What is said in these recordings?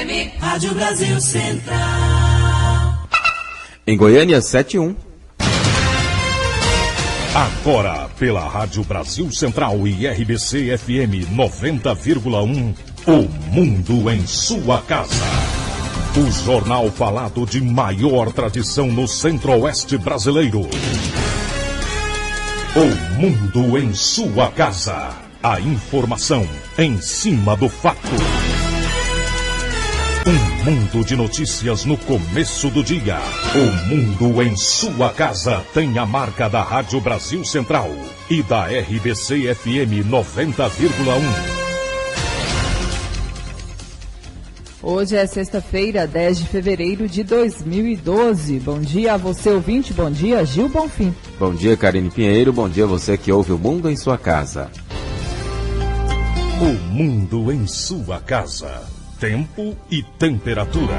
FM, Rádio Brasil Central. Em Goiânia, 7-1. Agora, pela Rádio Brasil Central e RBC FM 90,1, o Mundo em sua casa. O jornal falado de maior tradição no Centro-Oeste brasileiro. O Mundo em sua casa. A informação em cima do fato. Um mundo de notícias no começo do dia. O Mundo em sua casa tem a marca da Rádio Brasil Central e da RBC FM 90,1. Hoje é sexta-feira, 10 de fevereiro de 2012. Bom dia a você, ouvinte. Bom dia, Gil Bonfim. Bom dia, Karine Pinheiro. Bom dia a você que ouve o Mundo em sua casa. O Mundo em sua casa. Tempo e temperatura.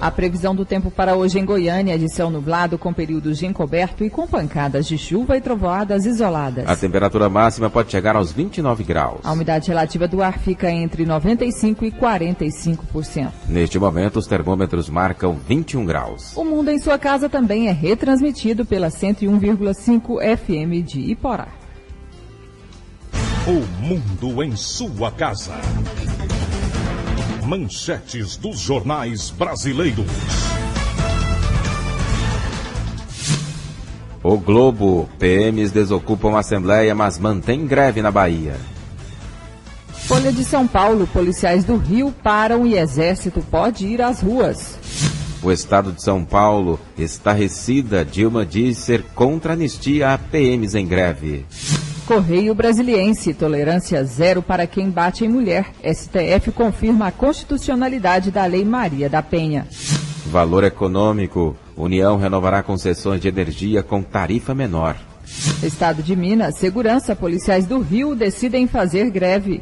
A previsão do tempo para hoje em Goiânia é de céu nublado com períodos de encoberto e com pancadas de chuva e trovoadas isoladas. A temperatura máxima pode chegar aos 29 graus. A umidade relativa do ar fica entre 95% e 45%. Neste momento, os termômetros marcam 21 graus. O Mundo em sua casa também é retransmitido pela 101,5 FM de Iporá. O Mundo em sua casa. Manchetes dos jornais brasileiros. O Globo. PMs desocupam a Assembleia, mas mantém greve na Bahia. Folha de São Paulo. Policiais do Rio param e Exército pode ir às ruas. O Estado de São Paulo. Estarrecida, Dilma diz ser contra a anistia a PMs em greve. Correio Brasiliense, tolerância zero para quem bate em mulher. STF confirma a constitucionalidade da Lei Maria da Penha. Valor econômico. União renovará concessões de energia com tarifa menor. Estado de Minas, segurança, policiais do Rio decidem fazer greve.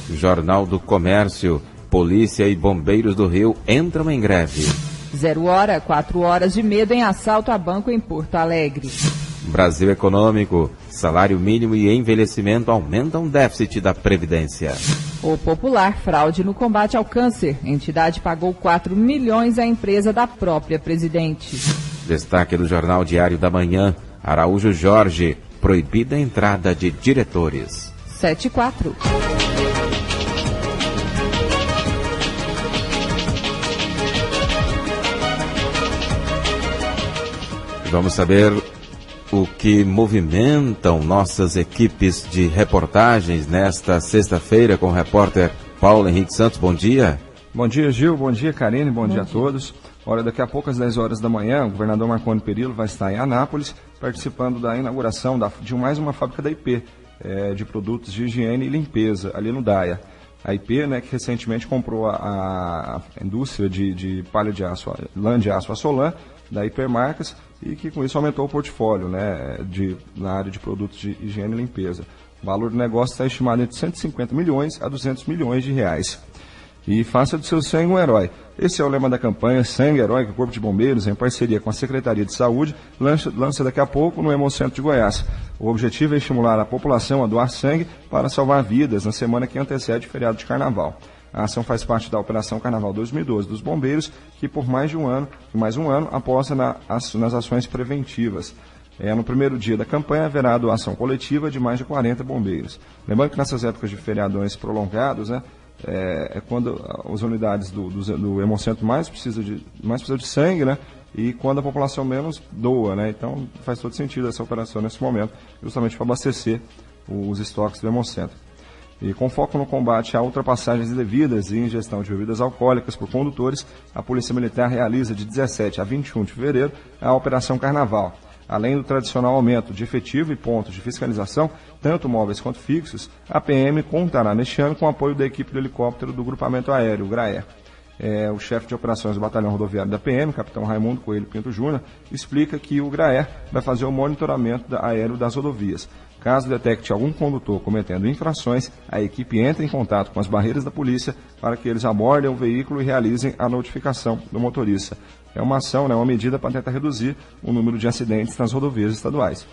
Jornal do Comércio. Polícia e bombeiros do Rio entram em greve. 0 hora, 4 horas de medo em assalto a banco em Porto Alegre. Brasil Econômico. Salário mínimo e envelhecimento aumentam o déficit da Previdência. O Popular, fraude no combate ao câncer. Entidade pagou 4 milhões à empresa da própria presidente. Destaque do Jornal Diário da Manhã. Araújo Jorge. Proibida a entrada de diretores. 7-4. Vamos saber o que movimentam nossas equipes de reportagens nesta sexta-feira com o repórter Paulo Henrique Santos. Bom dia. Bom dia, Gil. Bom dia, Karine. Bom dia a todos. Olha, daqui a pouco, às 10 horas da manhã, o governador Marconi Perillo vai estar em Anápolis, participando da inauguração de mais uma fábrica da IP, de produtos de higiene e limpeza, ali no DAIA. A IP, né, que recentemente comprou a indústria de palha de aço, lã de aço Assolan, da Hipermarcas, e que com isso aumentou o portfólio, né, na área de produtos de higiene e limpeza. O valor do negócio está estimado entre 150 milhões a 200 milhões de reais. E faça do seu sangue um herói. Esse é o lema da campanha Sangue Herói, que o Corpo de Bombeiros, em parceria com a Secretaria de Saúde, lança daqui a pouco no Hemocentro de Goiás. O objetivo é estimular a população a doar sangue para salvar vidas na semana que antecede o feriado de Carnaval. A ação faz parte da Operação Carnaval 2012 dos Bombeiros, que por mais um ano aposta nas ações preventivas. No primeiro dia da campanha haverá a doação coletiva de mais de 40 bombeiros. Lembrando que nessas épocas de feriadões prolongados, né, é quando as unidades do Hemocentro mais precisa de sangue, né, e quando a população menos doa, né. Então faz todo sentido essa operação nesse momento, justamente para abastecer os estoques do Hemocentro. E com foco no combate a ultrapassagens indevidas e ingestão de bebidas alcoólicas por condutores, a Polícia Militar realiza de 17 a 21 de fevereiro a Operação Carnaval. Além do tradicional aumento de efetivo e pontos de fiscalização, tanto móveis quanto fixos, a PM contará neste ano com o apoio da equipe do helicóptero do Grupamento Aéreo, o GRAER. O chefe de operações do Batalhão Rodoviário da PM, capitão Raimundo Coelho Pinto Júnior, explica que o GRAER vai fazer o monitoramento aéreo das rodovias. Caso detecte algum condutor cometendo infrações, a equipe entra em contato com as barreiras da polícia para que eles abordem o veículo e realizem a notificação do motorista. É uma ação, uma medida para tentar reduzir o número de acidentes nas rodovias estaduais.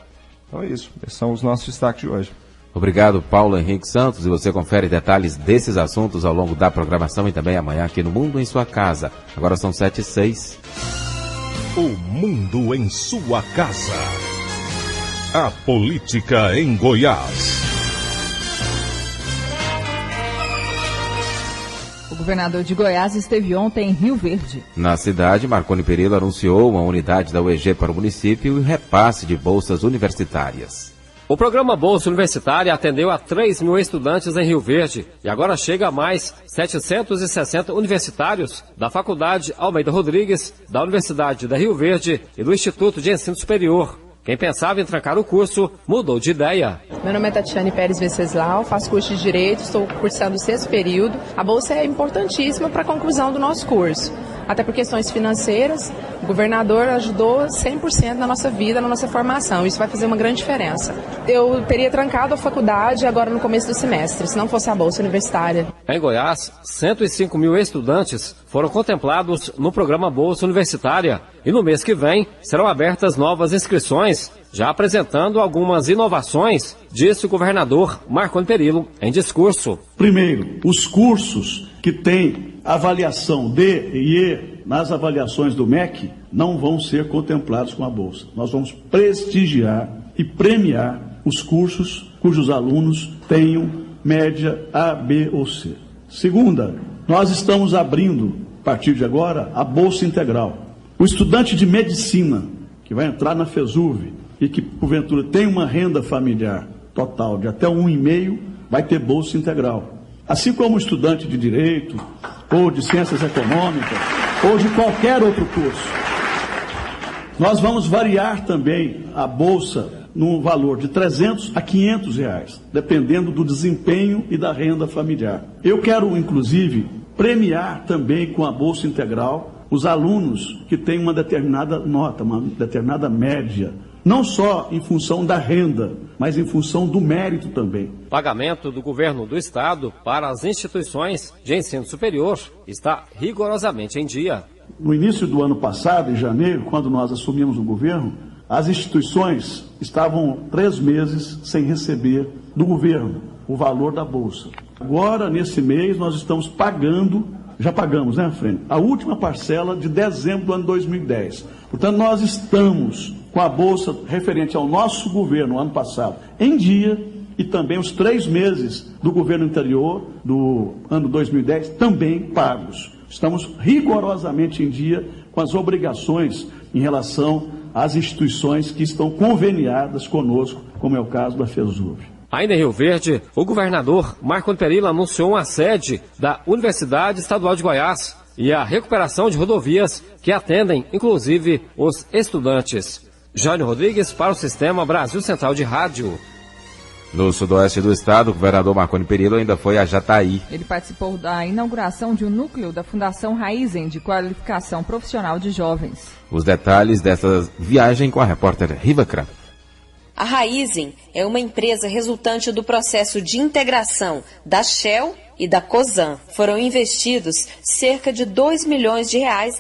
Então é isso. Esses são os nossos destaques de hoje. Obrigado, Paulo Henrique Santos, e você confere detalhes desses assuntos ao longo da programação e também amanhã aqui no Mundo em Sua Casa. Agora são 7h06. O Mundo em Sua Casa. A política em Goiás. O governador de Goiás esteve ontem em Rio Verde. Na cidade, Marconi Perillo anunciou uma unidade da UEG para o município e o repasse de bolsas universitárias. O programa Bolsa Universitária atendeu a 3 mil estudantes em Rio Verde e agora chega a mais 760 universitários da Faculdade Almeida Rodrigues, da Universidade da Rio Verde e do Instituto de Ensino Superior. Quem pensava em trancar o curso mudou de ideia. Meu nome é Tatiane Pérez Venceslau, faço curso de Direito, estou cursando o 6º período. A bolsa é importantíssima para a conclusão do nosso curso. Até por questões financeiras, o governador ajudou 100% na nossa vida, na nossa formação. Isso vai fazer uma grande diferença. Eu teria trancado a faculdade agora no começo do semestre, se não fosse a bolsa universitária. Em Goiás, 105 mil estudantes foram contemplados no programa Bolsa Universitária e no mês que vem serão abertas novas inscrições, já apresentando algumas inovações, disse o governador Marconi Perillo em discurso. Primeiro, os cursos que têm avaliação D e E nas avaliações do MEC não vão ser contemplados com a bolsa. Nós vamos prestigiar e premiar os cursos cujos alunos tenham média A, B ou C. Segunda, nós estamos abrindo, a partir de agora, a bolsa integral. O estudante de medicina que vai entrar na FESUV e que, porventura, tem uma renda familiar total de até 1,5, vai ter bolsa integral. Assim como o estudante de Direito, ou de Ciências Econômicas, ou de qualquer outro curso. Nós vamos variar também a bolsa no valor de R$300 a R$500, dependendo do desempenho e da renda familiar. Eu quero, inclusive, premiar também com a bolsa integral os alunos que têm uma determinada nota, uma determinada média, não só em função da renda, mas em função do mérito também. Pagamento do governo do estado para as instituições de ensino superior está rigorosamente em dia. No início do ano passado, em janeiro, quando nós assumimos o governo, as instituições estavam 3 meses sem receber do governo o valor da bolsa. Agora, nesse mês, nós estamos pagando, já pagamos, né, Frene? A última parcela de dezembro do ano 2010. Portanto, nós estamos com a bolsa referente ao nosso governo, ano passado, em dia, e também os 3 meses do governo anterior, do ano 2010, também pagos. Estamos rigorosamente em dia com as obrigações em relação às instituições que estão conveniadas conosco, como é o caso da FESUV. Ainda em Rio Verde, o governador Marconi Perillo anunciou uma sede da Universidade Estadual de Goiás e a recuperação de rodovias que atendem, inclusive, os estudantes. Jânio Rodrigues para o Sistema Brasil Central de Rádio. No sudoeste do estado, o governador Marconi Perillo ainda foi a Jataí. Ele participou da inauguração de um núcleo da Fundação Raizen de Qualificação Profissional de Jovens. Os detalhes dessa viagem com a repórter Riva Cramp. A Raizen é uma empresa resultante do processo de integração da Shell e da Cosan. Foram investidos cerca de R$2 milhões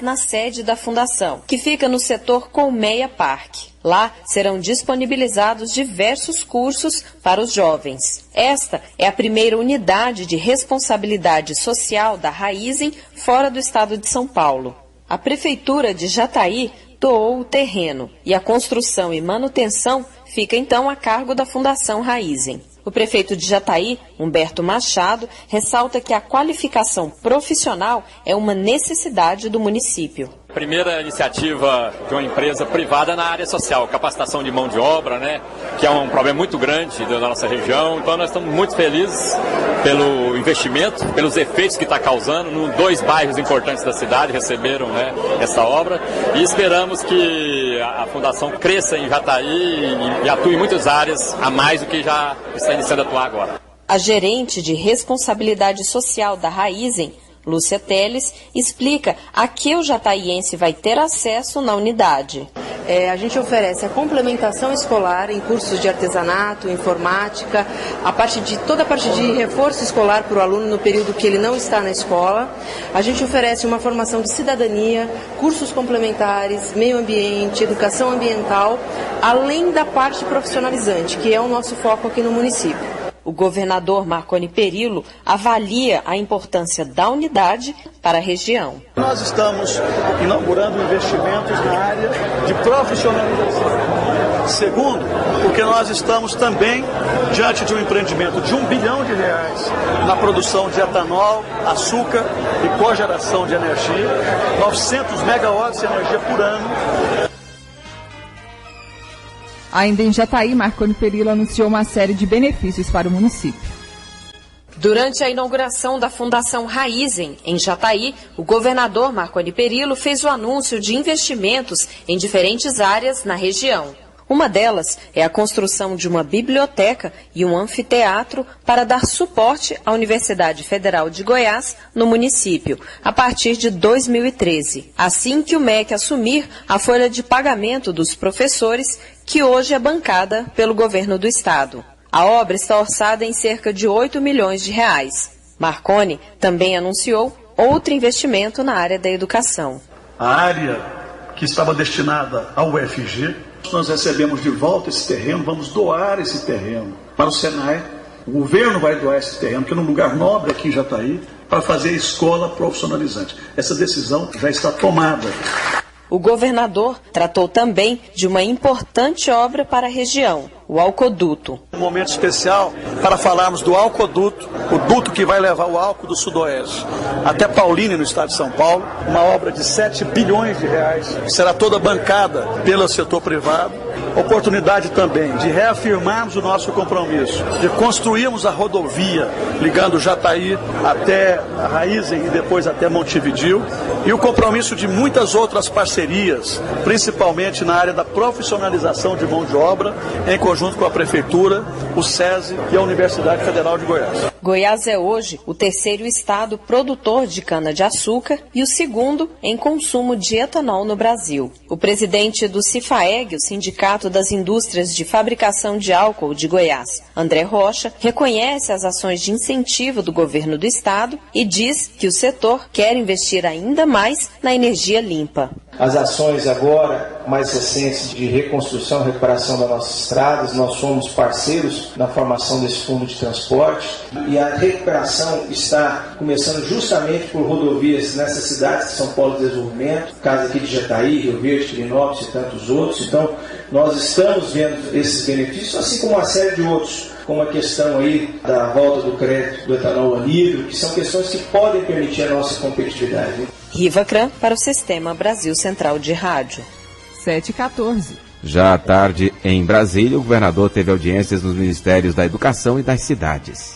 na sede da fundação, que fica no setor Colmeia Park. Lá serão disponibilizados diversos cursos para os jovens. Esta é a primeira unidade de responsabilidade social da Raizen fora do estado de São Paulo. A Prefeitura de Jataí doou o terreno e a construção e manutenção fica então a cargo da Fundação Raizen. O prefeito de Jataí, Humberto Machado, ressalta que a qualificação profissional é uma necessidade do município. Primeira iniciativa de uma empresa privada na área social, capacitação de mão de obra, né, que é um problema muito grande da nossa região. Então nós estamos muito felizes pelo investimento, pelos efeitos que está causando. 2 bairros importantes da cidade receberam, né, essa obra e esperamos que a fundação cresça em Jataí e atue em muitas áreas a mais do que já está iniciando a atuar agora. A gerente de responsabilidade social da Raizen, Lúcia Teles, explica a que o jataiense vai ter acesso na unidade. A gente oferece a complementação escolar em cursos de artesanato, informática, toda a parte de reforço escolar para o aluno no período que ele não está na escola. A gente oferece uma formação de cidadania, cursos complementares, meio ambiente, educação ambiental, além da parte profissionalizante, que é o nosso foco aqui no município. o governador Marconi Perillo avalia a importância da unidade para a região. Nós estamos inaugurando investimentos na área de profissionalização. Segundo, porque nós estamos também diante de um empreendimento de R$1 bilhão na produção de etanol, açúcar e cogeração de energia, 900 megawatts de energia por ano. Ainda em Jataí, Marconi Perillo anunciou uma série de benefícios para o município. Durante a inauguração da Fundação Raizen, em Jataí, o governador Marconi Perillo fez o anúncio de investimentos em diferentes áreas na região. Uma delas é a construção de uma biblioteca e um anfiteatro para dar suporte à Universidade Federal de Goiás, no município, a partir de 2013, assim que o MEC assumir a folha de pagamento dos professores, que hoje é bancada pelo governo do estado. A obra está orçada em cerca de R$8 milhões. Marconi também anunciou outro investimento na área da educação. A área que estava destinada ao UFG, nós recebemos de volta esse terreno, vamos doar esse terreno para o Senai. O governo vai doar esse terreno, que é num lugar nobre aqui em Jataí, para fazer a escola profissionalizante. Essa decisão já está tomada. O governador tratou também de uma importante obra para a região, o Alcoduto. Um momento especial para falarmos do Alcoduto, o duto que vai levar o álcool do Sudoeste até Paulínia, no estado de São Paulo, uma obra de R$7 bilhões, será toda bancada pelo setor privado. Oportunidade também de reafirmarmos o nosso compromisso, de construirmos a rodovia ligando Jataí até a Raizen e depois até Montevidéu, e o compromisso de muitas outras parcerias, principalmente na área da profissionalização de mão de obra, em conjunto com a Prefeitura, o SESI e a Universidade Federal de Goiás. Goiás é hoje o terceiro estado produtor de cana-de-açúcar e o segundo em consumo de etanol no Brasil. O presidente do Cifaeg, o Sindicato das Indústrias de Fabricação de Álcool de Goiás, André Rocha, reconhece as ações de incentivo do governo do estado e diz que o setor quer investir ainda mais na energia limpa. As ações agora mais recentes de reconstrução e recuperação das nossas estradas, nós somos parceiros na formação desse fundo de transporte e a recuperação está começando justamente por rodovias nessas cidades de São Paulo de Desenvolvimento, caso aqui de Jataí, Rio Verde, Pirinópolis e tantos outros. Então, nós estamos vendo esses benefícios, assim como uma série de outros, como a questão aí da volta do crédito do etanol anidro, que são questões que podem permitir a nossa competitividade. Riva Cran para o Sistema Brasil Central de Rádio. 7h14. Já à tarde, em Brasília, o governador teve audiências nos Ministérios da Educação e das Cidades.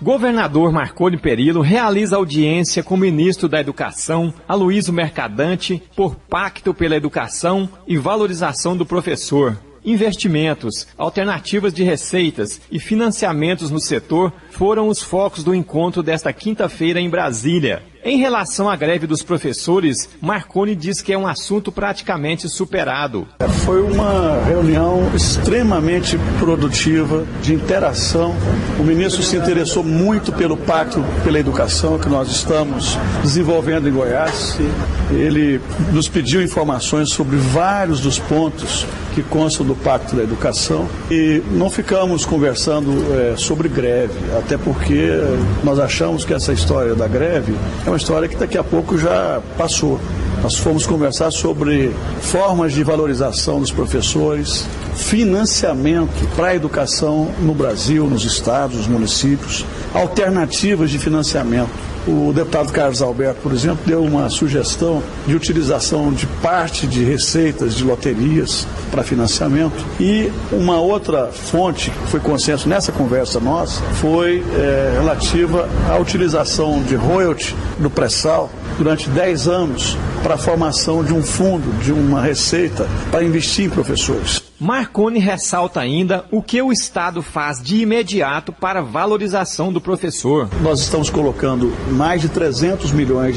Governador Marconi Perillo realiza audiência com o ministro da Educação, Aloysio Mercadante, por Pacto pela Educação e Valorização do Professor. Investimentos, alternativas de receitas e financiamentos no setor foram os focos do encontro desta quinta-feira em Brasília. Em relação à greve dos professores, Marconi diz que é um assunto praticamente superado. Foi uma reunião extremamente produtiva, de interação. O ministro se interessou muito pelo Pacto pela Educação que nós estamos desenvolvendo em Goiás. Ele nos pediu informações sobre vários dos pontos que constam do Pacto da Educação e não ficamos conversando sobre greve, até porque nós achamos que essa história da greve é uma história que daqui a pouco já passou. Nós fomos conversar sobre formas de valorização dos professores, financiamento para a educação no Brasil, nos estados, nos municípios, alternativas de financiamento. O deputado Carlos Alberto, por exemplo, deu uma sugestão de utilização de parte de receitas de loterias para financiamento. E uma outra fonte que foi consenso nessa conversa nossa foi relativa à utilização de royalty do pré-sal durante 10 anos para a formação de um fundo, de uma receita para investir em professores. Marconi ressalta ainda o que o Estado faz de imediato para a valorização do professor. Nós estamos colocando mais de R$300 milhões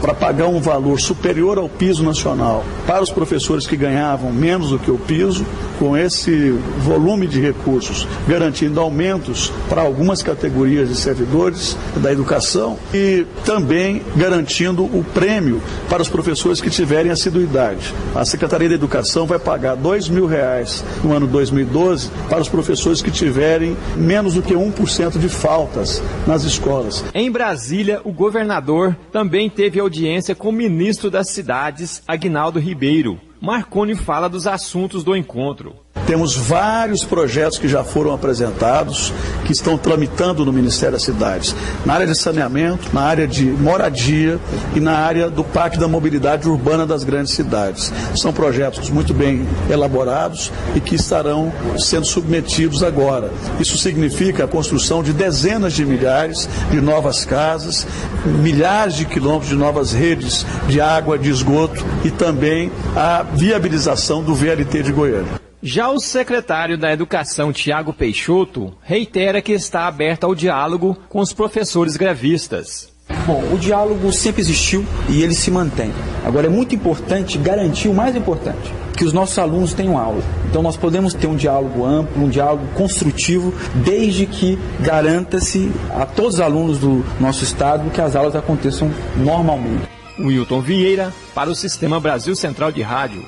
para pagar um valor superior ao piso nacional para os professores que ganhavam menos do que o piso, com esse volume de recursos, garantindo aumentos para algumas categorias de servidores da educação e também garantindo o prêmio para os professores que tiverem assiduidade. A Secretaria da Educação vai pagar R$2.000 R$ no ano 2012 para os professores que tiverem menos do que 1% de faltas nas escolas. Em Brasília, o governador também teve audiência com o ministro das Cidades, Aguinaldo Ribeiro. Marconi fala dos assuntos do encontro. Temos vários projetos que já foram apresentados, que estão tramitando no Ministério das Cidades, na área de saneamento, na área de moradia e na área do Parque da Mobilidade Urbana das grandes cidades. São projetos muito bem elaborados e que estarão sendo submetidos agora. Isso significa a construção de dezenas de milhares de novas casas, milhares de quilômetros de novas redes de água, de esgoto e também a viabilização do VLT de Goiânia. Já o secretário da Educação, Tiago Peixoto, reitera que está aberto ao diálogo com os professores grevistas. Bom, o diálogo sempre existiu e ele se mantém. Agora é muito importante garantir o mais importante, que os nossos alunos tenham aula. Então nós podemos ter um diálogo amplo, um diálogo construtivo, desde que garanta-se a todos os alunos do nosso estado que as aulas aconteçam normalmente. Wilton Vieira, para o Sistema Brasil Central de Rádio.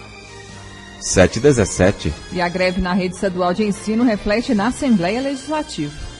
7h17. E a greve na rede estadual de ensino reflete na Assembleia Legislativa.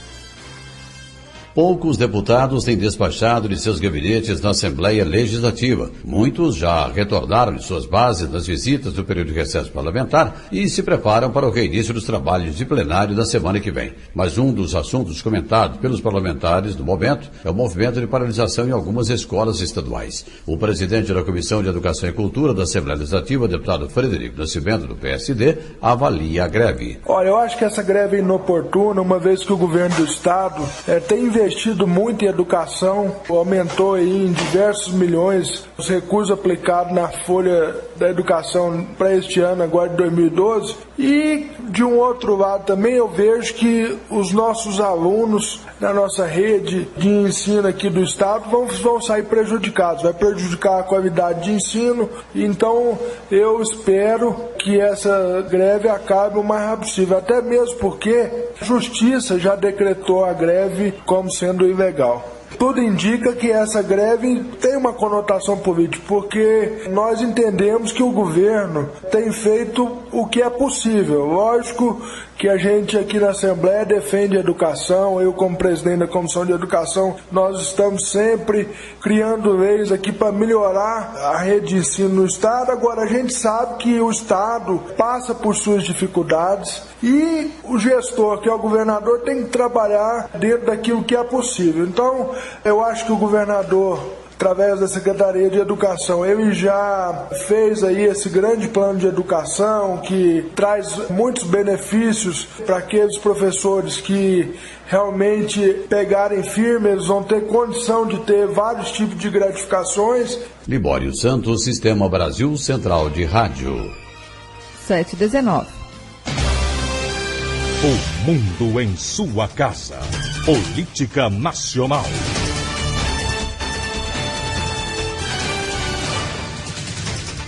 Poucos deputados têm despachado de seus gabinetes na Assembleia Legislativa. Muitos já retornaram de suas bases nas visitas do período de recesso parlamentar e se preparam para o reinício dos trabalhos de plenário da semana que vem. Mas um dos assuntos comentados pelos parlamentares no momento é o movimento de paralisação em algumas escolas estaduais. O presidente da Comissão de Educação e Cultura da Assembleia Legislativa, deputado Frederico Nascimento, do PSD, avalia a greve. Olha, eu acho que essa greve é inoportuna, uma vez que o governo do Estado tem investido muito em educação, aumentou aí em diversos milhões os recursos aplicados na folha da educação para este ano, agora de 2012. E, de um outro lado também, eu vejo que os nossos alunos na nossa rede de ensino aqui do Estado vão sair prejudicados, vai prejudicar a qualidade de ensino. Então, eu espero que essa greve acabe o mais rápido possível, até mesmo porque a Justiça já decretou a greve como sendo ilegal. Tudo indica que essa greve tem uma conotação política, porque nós entendemos que o governo tem feito o que é possível. Lógico que a gente aqui na Assembleia defende a educação, eu como presidente da Comissão de Educação, nós estamos sempre criando leis aqui para melhorar a rede de ensino no Estado. Agora, a gente sabe que o Estado passa por suas dificuldades e o gestor, que é o governador, tem que trabalhar dentro daquilo que é possível. Então, eu acho que o governador, através da Secretaria de Educação, ele já fez aí esse grande plano de educação que traz muitos benefícios para aqueles professores que realmente pegarem firme, eles vão ter condição de ter vários tipos de gratificações. Libório Santos, Sistema Brasil Central de Rádio. 7h19. O mundo em sua casa. Política Nacional.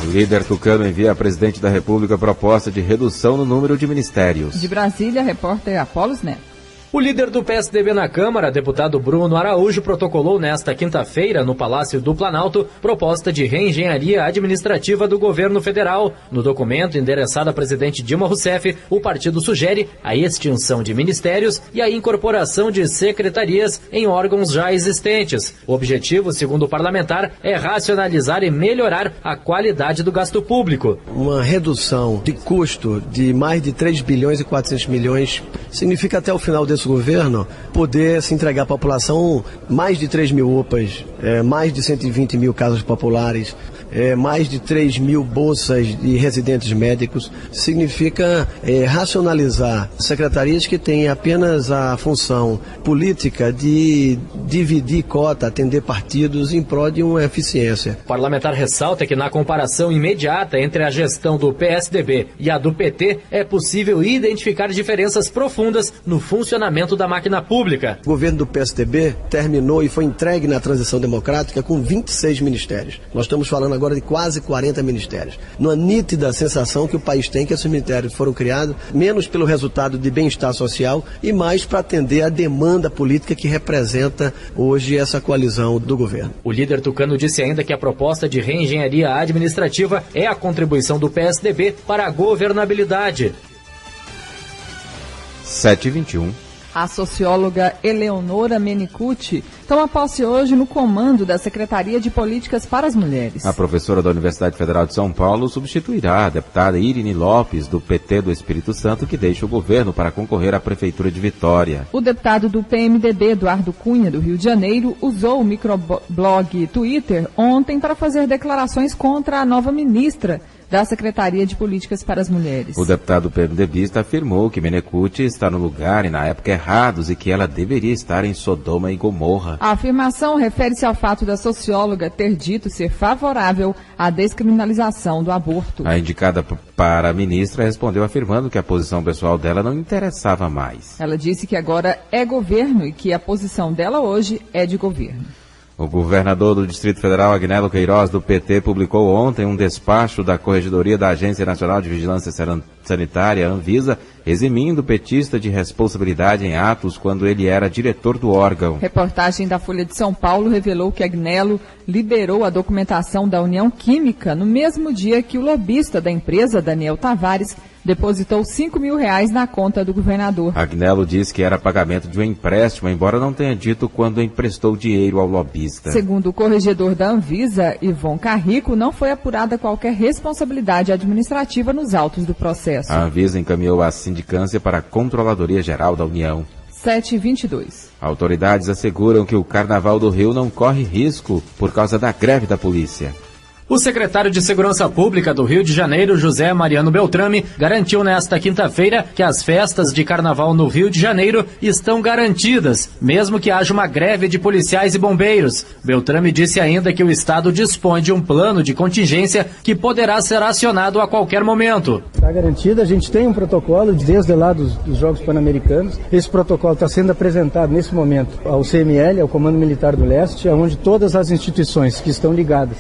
O líder tucano envia à presidente da República proposta de redução no número de ministérios. De Brasília, repórter Apolos Neto. O líder do PSDB na Câmara, deputado Bruno Araújo, protocolou nesta quinta-feira, no Palácio do Planalto, proposta de reengenharia administrativa do governo federal. No documento, endereçado à presidente Dilma Rousseff, o partido sugere a extinção de ministérios e a incorporação de secretarias em órgãos já existentes. O objetivo, segundo o parlamentar, é racionalizar e melhorar a qualidade do gasto público. Uma redução de custo de mais de 3 bilhões e 400 milhões significa até o final desse governo poder se entregar à população mais de 3 mil UPAs, mais de 120 mil casas populares, mais de 3 mil bolsas de residentes médicos. Significa racionalizar secretarias que têm apenas a função política de dividir cota, atender partidos em prol de uma eficiência. O parlamentar ressalta que na comparação imediata entre a gestão do PSDB e a do PT é possível identificar diferenças profundas no funcionamento da máquina pública. O governo do PSDB terminou e foi entregue na transição democrática com 26 ministérios. Nós estamos falando agora agora de quase 40 ministérios. Numa nítida sensação que o país tem que esses ministérios foram criados menos pelo resultado de bem-estar social e mais para atender a demanda política que representa hoje essa coalizão do governo. O líder tucano disse ainda que a proposta de reengenharia administrativa é a contribuição do PSDB para a governabilidade. 7h21. A socióloga Eleonora Menicucci toma posse hoje no comando da Secretaria de Políticas para as Mulheres. A professora da Universidade Federal de São Paulo substituirá a deputada Irine Lopes, do PT do Espírito Santo, que deixa o governo para concorrer à Prefeitura de Vitória. O deputado do PMDB, Eduardo Cunha, do Rio de Janeiro, usou o microblog Twitter ontem para fazer declarações contra a nova ministra da Secretaria de Políticas para as Mulheres. O deputado PMDBista afirmou que Menicucci está no lugar e na época errados e que ela deveria estar em Sodoma e Gomorra. A afirmação refere-se ao fato da socióloga ter dito ser favorável à descriminalização do aborto. A indicada para a ministra respondeu afirmando que a posição pessoal dela não interessava mais. Ela disse que agora é governo e que a posição dela hoje é de governo. O governador do Distrito Federal, Agnello Queiroz, do PT, publicou ontem um despacho da Corregedoria da Agência Nacional de Vigilância Sanitária, Anvisa, eximindo o petista de responsabilidade em atos quando ele era diretor do órgão. Reportagem da Folha de São Paulo revelou que Agnello liberou a documentação da União Química no mesmo dia que o lobista da empresa, Daniel Tavares, depositou R$5 mil na conta do governador. Agnello disse que era pagamento de um empréstimo, embora não tenha dito quando emprestou dinheiro ao lobista. Segundo o corregedor da Anvisa, Ivon Carrico, não foi apurada qualquer responsabilidade administrativa nos autos do processo. A Anvisa encaminhou a sindicância para a Controladoria Geral da União. 7h22. Autoridades asseguram que o Carnaval do Rio não corre risco por causa da greve da polícia. O secretário de Segurança Pública do Rio de Janeiro, José Mariano Beltrame, garantiu nesta quinta-feira que as festas de carnaval no Rio de Janeiro estão garantidas, mesmo que haja uma greve de policiais e bombeiros. Beltrame disse ainda que o Estado dispõe de um plano de contingência que poderá ser acionado a qualquer momento. Está garantida, a gente tem um protocolo desde lá dos Jogos Pan-Americanos. Esse protocolo está sendo apresentado nesse momento ao CML, ao Comando Militar do Leste, onde todas as instituições que estão ligadas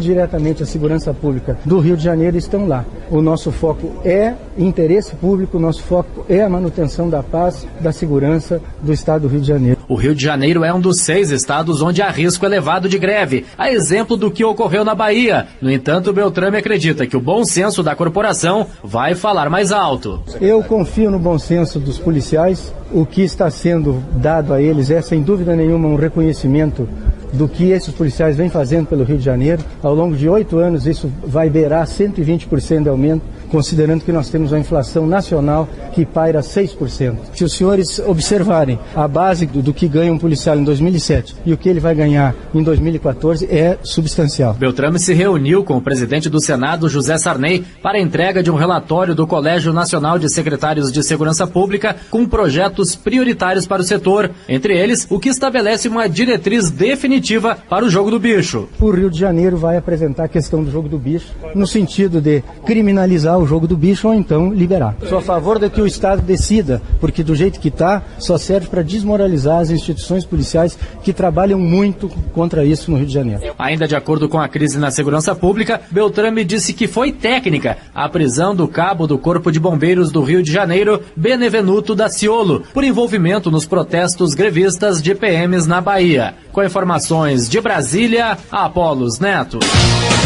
diretamente à segurança pública do Rio de Janeiro estão lá. O nosso foco é interesse público, o nosso foco é a manutenção da paz, da segurança do Estado do Rio de Janeiro. O Rio de Janeiro é um dos 6 estados onde há risco elevado de greve, a exemplo do que ocorreu na Bahia. No entanto, Beltrame acredita que o bom senso da corporação vai falar mais alto. Eu confio no bom senso dos policiais. O que está sendo dado a eles é, sem dúvida nenhuma, um reconhecimento do que esses policiais vêm fazendo pelo Rio de Janeiro. Ao longo de 8 anos, isso vai beirar 120% de aumento, considerando que nós temos uma inflação nacional que paira 6%. Se os senhores observarem a base do que ganha um policial em 2007 e o que ele vai ganhar em 2014 é substancial. Beltrame se reuniu com o presidente do Senado, José Sarney, para a entrega de um relatório do Colégio Nacional de Secretários de Segurança Pública com projetos prioritários para o setor, entre eles o que estabelece uma diretriz definitiva para o jogo do bicho. O Rio de Janeiro vai apresentar a questão do jogo do bicho no sentido de criminalizar o jogo do bicho ou então liberar. Sou a favor de que o Estado decida, porque do jeito que está, só serve para desmoralizar as instituições policiais que trabalham muito contra isso no Rio de Janeiro. Ainda de acordo com a crise na segurança pública, Beltrame disse que foi técnica a prisão do cabo do Corpo de Bombeiros do Rio de Janeiro, Benevenuto Daciolo, por envolvimento nos protestos grevistas de PMs na Bahia. Com informações de Brasília, Apolos Neto.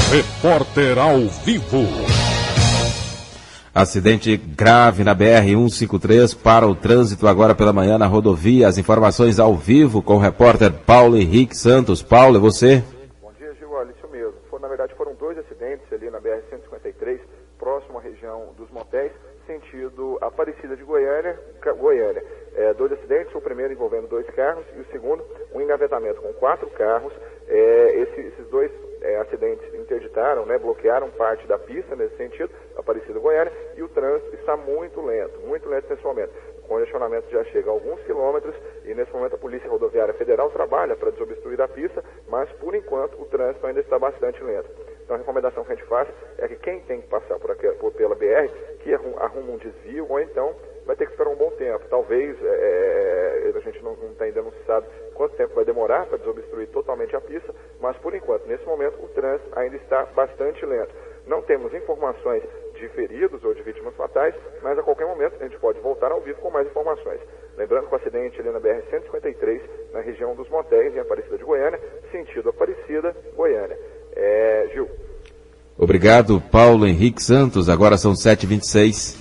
Repórter ao vivo. Acidente grave na BR-153 para o trânsito agora pela manhã na rodovia. As informações ao vivo com o repórter Paulo Henrique Santos. Paulo, é você? Bom dia, Gil. Olha, isso mesmo. Na verdade, foram 2 acidentes ali na BR-153, próximo à região dos motéis, sentido Aparecida de Goiânia. 2 acidentes, o primeiro envolvendo 2 carros e o segundo, um engavetamento com 4 carros. Esses 2 acidentes interditaram, bloquearam parte da pista nesse sentido, Aparecida Goiânia, e o trânsito está muito lento nesse momento. O congestionamento já chega a alguns quilômetros e nesse momento a Polícia Rodoviária Federal trabalha para desobstruir a pista, mas por enquanto o trânsito ainda está bastante lento. Então a recomendação que a gente faz é que quem tem que passar pela BR, que arruma um desvio ou então vai ter que esperar um bom tempo. Talvez, a gente ainda não sabe quanto tempo vai demorar para desobstruir totalmente a pista, mas por enquanto, nesse momento, o trânsito ainda está bastante lento. Não temos informações de feridos ou de vítimas fatais, mas a qualquer momento a gente pode voltar ao vivo com mais informações. Lembrando que o acidente ali na BR-153, na região dos Motéis, em Aparecida de Goiânia, sentido Aparecida, Goiânia. Gil. Obrigado, Paulo Henrique Santos. Agora são 7h26.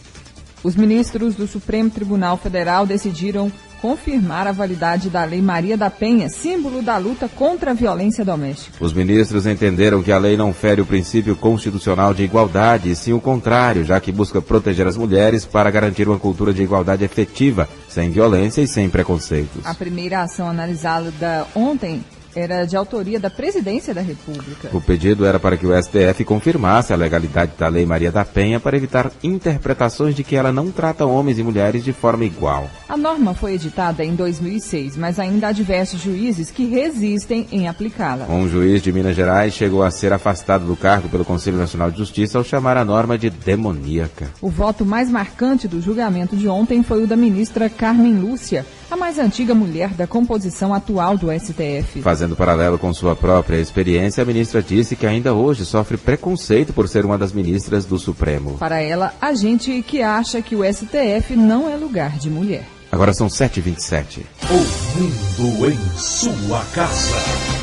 Os ministros do Supremo Tribunal Federal decidiram confirmar a validade da Lei Maria da Penha, símbolo da luta contra a violência doméstica. Os ministros entenderam que a lei não fere o princípio constitucional de igualdade, e sim o contrário, já que busca proteger as mulheres para garantir uma cultura de igualdade efetiva, sem violência e sem preconceitos. A primeira ação analisada ontem era de autoria da Presidência da República. O pedido era para que o STF confirmasse a legalidade da Lei Maria da Penha para evitar interpretações de que ela não trata homens e mulheres de forma igual. A norma foi editada em 2006, mas ainda há diversos juízes que resistem em aplicá-la. Um juiz de Minas Gerais chegou a ser afastado do cargo pelo Conselho Nacional de Justiça ao chamar a norma de demoníaca. O voto mais marcante do julgamento de ontem foi o da ministra Carmen Lúcia, a mais antiga mulher da composição atual do STF. Fazendo paralelo com sua própria experiência, a ministra disse que ainda hoje sofre preconceito por ser uma das ministras do Supremo. Para ela, há gente que acha que o STF não é lugar de mulher. Agora são 7h27. O mundo em sua casa.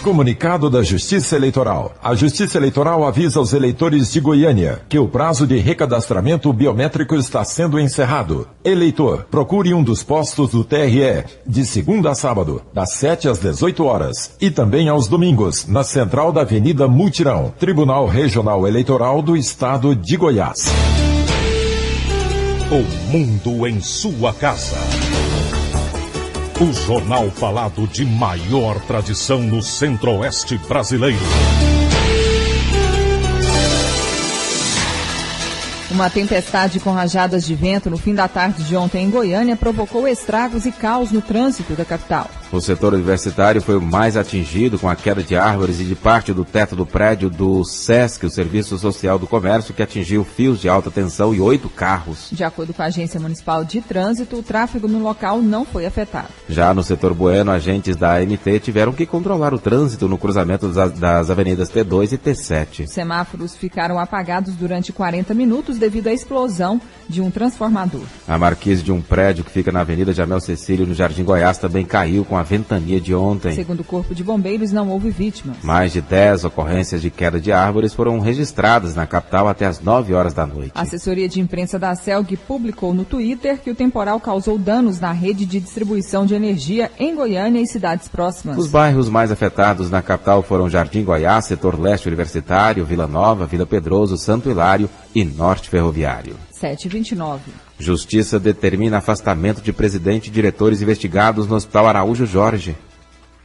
Comunicado da Justiça Eleitoral. A Justiça Eleitoral avisa aos eleitores de Goiânia que o prazo de recadastramento biométrico está sendo encerrado. Eleitor, procure um dos postos do TRE de segunda a sábado, das 7 às 18 horas e também aos domingos, na central da Avenida Mutirão, Tribunal Regional Eleitoral do Estado de Goiás. O mundo em sua casa. O jornal falado de maior tradição no Centro-Oeste brasileiro. Uma tempestade com rajadas de vento no fim da tarde de ontem em Goiânia provocou estragos e caos no trânsito da capital. O setor universitário foi o mais atingido com a queda de árvores e de parte do teto do prédio do SESC, o Serviço Social do Comércio, que atingiu fios de alta tensão e 8 carros. De acordo com a Agência Municipal de Trânsito, o tráfego no local não foi afetado. Já no setor Bueno, agentes da AMT tiveram que controlar o trânsito no cruzamento das avenidas T2 e T7. Os semáforos ficaram apagados durante 40 minutos devido à explosão de um transformador. A marquise de um prédio que fica na Avenida Jamel Cecílio, no Jardim Goiás, também caiu com a ventania de ontem. Segundo o Corpo de Bombeiros, não houve vítimas. Mais de 10 ocorrências de queda de árvores foram registradas na capital até as 9 horas da noite. A assessoria de imprensa da CELG publicou no Twitter que o temporal causou danos na rede de distribuição de energia em Goiânia e cidades próximas. Os bairros mais afetados na capital foram Jardim Goiás, Setor Leste Universitário, Vila Nova, Vila Pedroso, Santo Hilário e Norte Ferroviário. 7h29. Justiça determina afastamento de presidente e diretores investigados no Hospital Araújo Jorge.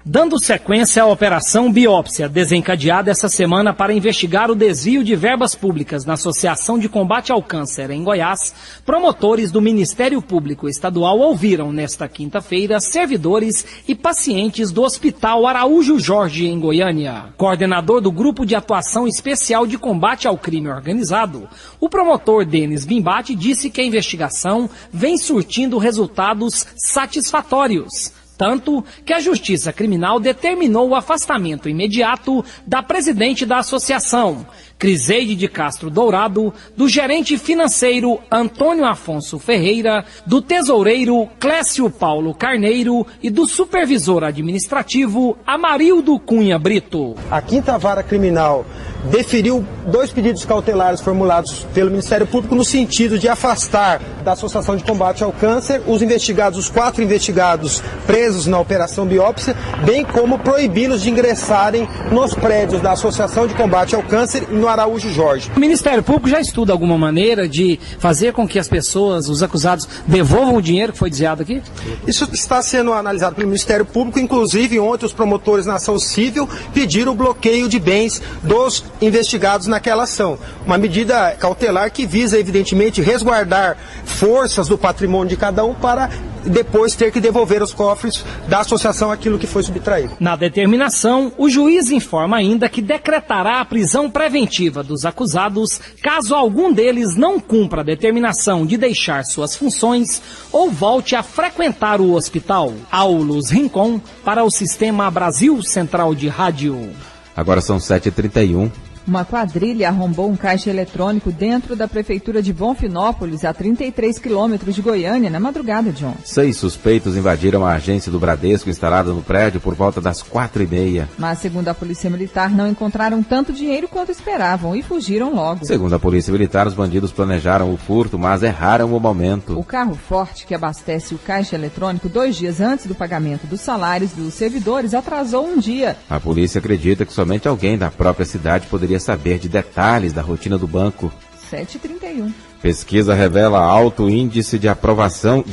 Dando sequência à Operação Biópsia, desencadeada essa semana para investigar o desvio de verbas públicas na Associação de Combate ao Câncer em Goiás, promotores do Ministério Público Estadual ouviram nesta quinta-feira servidores e pacientes do Hospital Araújo Jorge em Goiânia. Coordenador do Grupo de Atuação Especial de Combate ao Crime Organizado, o promotor Denis Bimbati disse que a investigação vem surtindo resultados satisfatórios. Tanto que a Justiça Criminal determinou o afastamento imediato da presidente da associação, Criseide de Castro Dourado, do gerente financeiro Antônio Afonso Ferreira, do tesoureiro Clécio Paulo Carneiro e do supervisor administrativo Amarildo Cunha Brito. A Quinta Vara Criminal deferiu 2 pedidos cautelares formulados pelo Ministério Público no sentido de afastar da Associação de Combate ao Câncer os 4 investigados presos na Operação Biópsia, bem como proibi-los de ingressarem nos prédios da Associação de Combate ao Câncer e no Araújo Jorge. O Ministério Público já estuda alguma maneira de fazer com que as pessoas, os acusados, devolvam o dinheiro que foi desviado aqui? Isso está sendo analisado pelo Ministério Público, inclusive ontem os promotores na ação civil pediram o bloqueio de bens dos investigados naquela ação. Uma medida cautelar que visa, evidentemente, resguardar forças do patrimônio de cada um para depois ter que devolver aos cofres da associação aquilo que foi subtraído. Na determinação, o juiz informa ainda que decretará a prisão preventiva dos acusados caso algum deles não cumpra a determinação de deixar suas funções ou volte a frequentar o hospital. Aulus Rincon para o Sistema Brasil Central de Rádio. Agora são 7h31. Uma quadrilha arrombou um caixa eletrônico dentro da prefeitura de Bonfinópolis, a 33 quilômetros de Goiânia, na madrugada de ontem. 6 suspeitos invadiram a agência do Bradesco instalada no prédio por volta das 4h30. Mas, segundo a Polícia Militar, não encontraram tanto dinheiro quanto esperavam e fugiram logo. Segundo a Polícia Militar, os bandidos planejaram o furto, mas erraram o momento. O carro forte que abastece o caixa eletrônico 2 dias antes do pagamento dos salários dos servidores atrasou um dia. A polícia acredita que somente alguém da própria cidade poderia saber de detalhes da rotina do banco. 7h31. Pesquisa revela alto índice de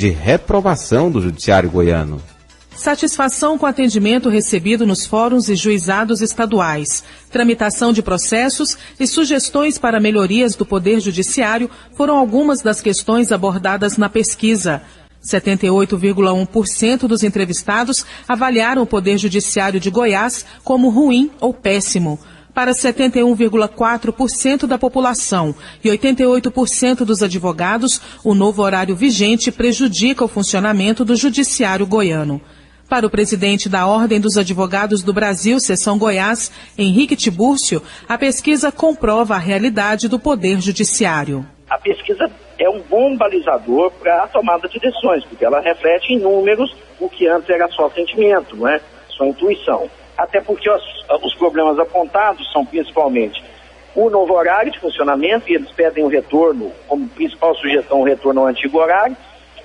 reprovação do judiciário goiano. Satisfação com o atendimento recebido nos fóruns e juizados estaduais, tramitação de processos e sugestões para melhorias do Poder Judiciário foram algumas das questões abordadas na pesquisa. 78,1% dos entrevistados avaliaram o Poder Judiciário de Goiás como ruim ou péssimo. Para 71,4% da população e 88% dos advogados, o novo horário vigente prejudica o funcionamento do judiciário goiano. Para o presidente da Ordem dos Advogados do Brasil, Seção Goiás, Henrique Tibúrcio, a pesquisa comprova a realidade do Poder Judiciário. A pesquisa é um bom balizador para a tomada de decisões, porque ela reflete em números o que antes era só sentimento, não é? Só intuição. Até porque os problemas apontados são principalmente o novo horário de funcionamento, e eles pedem o retorno, como principal sugestão, o retorno ao antigo horário,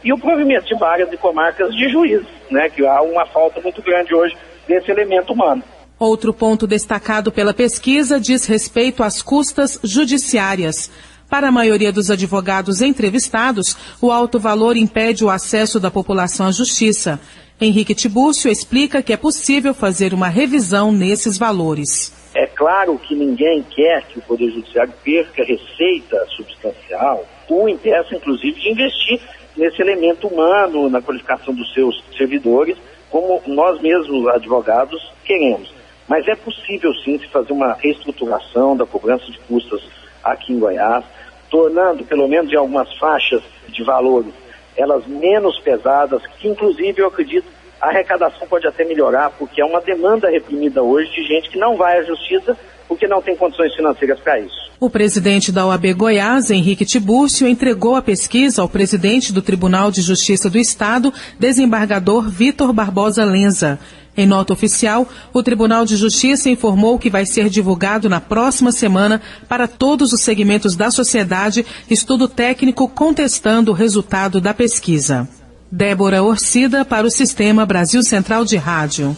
e o provimento de vagas e comarcas de juízes, né, que há uma falta muito grande hoje desse elemento humano. Outro ponto destacado pela pesquisa diz respeito às custas judiciárias. Para a maioria dos advogados entrevistados, o alto valor impede o acesso da população à justiça. Henrique Tibúrcio explica que é possível fazer uma revisão nesses valores. É claro que ninguém quer que o Poder Judiciário perca receita substancial. O interesse, inclusive, de investir nesse elemento humano, na qualificação dos seus servidores, como nós mesmos, advogados, queremos. Mas é possível, sim, se fazer uma reestruturação da cobrança de custas aqui em Goiás, tornando, pelo menos em algumas faixas de valores, elas menos pesadas, que inclusive eu acredito a arrecadação pode até melhorar, porque é uma demanda reprimida hoje de gente que não vai à justiça porque não tem condições financeiras para isso. O presidente da OAB Goiás, Henrique Tibúrcio, entregou a pesquisa ao presidente do Tribunal de Justiça do Estado, desembargador Vitor Barbosa Lenza. Em nota oficial, o Tribunal de Justiça informou que vai ser divulgado na próxima semana para todos os segmentos da sociedade estudo técnico contestando o resultado da pesquisa. Débora Orcida para o Sistema Brasil Central de Rádio.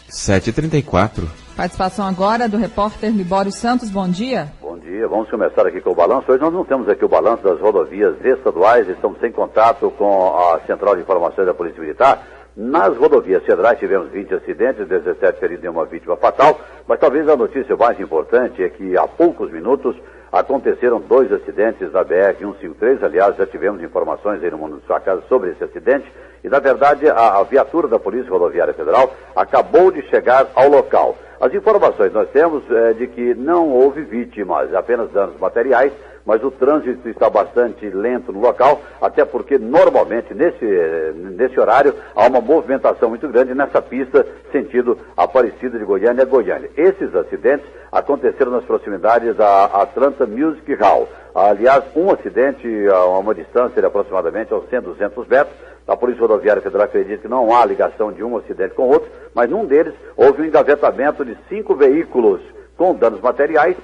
7h34. Participação agora do repórter Libório Santos. Bom dia. Bom dia. Vamos começar aqui com o balanço. Hoje nós não temos aqui o balanço das rodovias estaduais. Estamos sem contato com a Central de Informações da Polícia Militar. Nas rodovias federais tivemos 20 acidentes, 17 feridos e uma vítima fatal. Mas talvez a notícia mais importante é que há poucos minutos aconteceram 2 acidentes na BR-153. Aliás, já tivemos informações aí no Mundo de Sua Casa sobre esse acidente. E, na verdade, a viatura da Polícia Rodoviária Federal acabou de chegar ao local. As informações nós temos de que não houve vítimas, apenas danos materiais, mas o trânsito está bastante lento no local, até porque normalmente nesse horário há uma movimentação muito grande nessa pista sentido Aparecida de Goiânia a Goiânia. Esses acidentes aconteceram nas proximidades da Atlanta Music Hall. Aliás, um acidente a uma distância de aproximadamente aos 100, 200 metros. A Polícia Rodoviária Federal acredita que não há ligação de um acidente com outro, mas num deles houve um engavetamento de 5 veículos com danos materiais.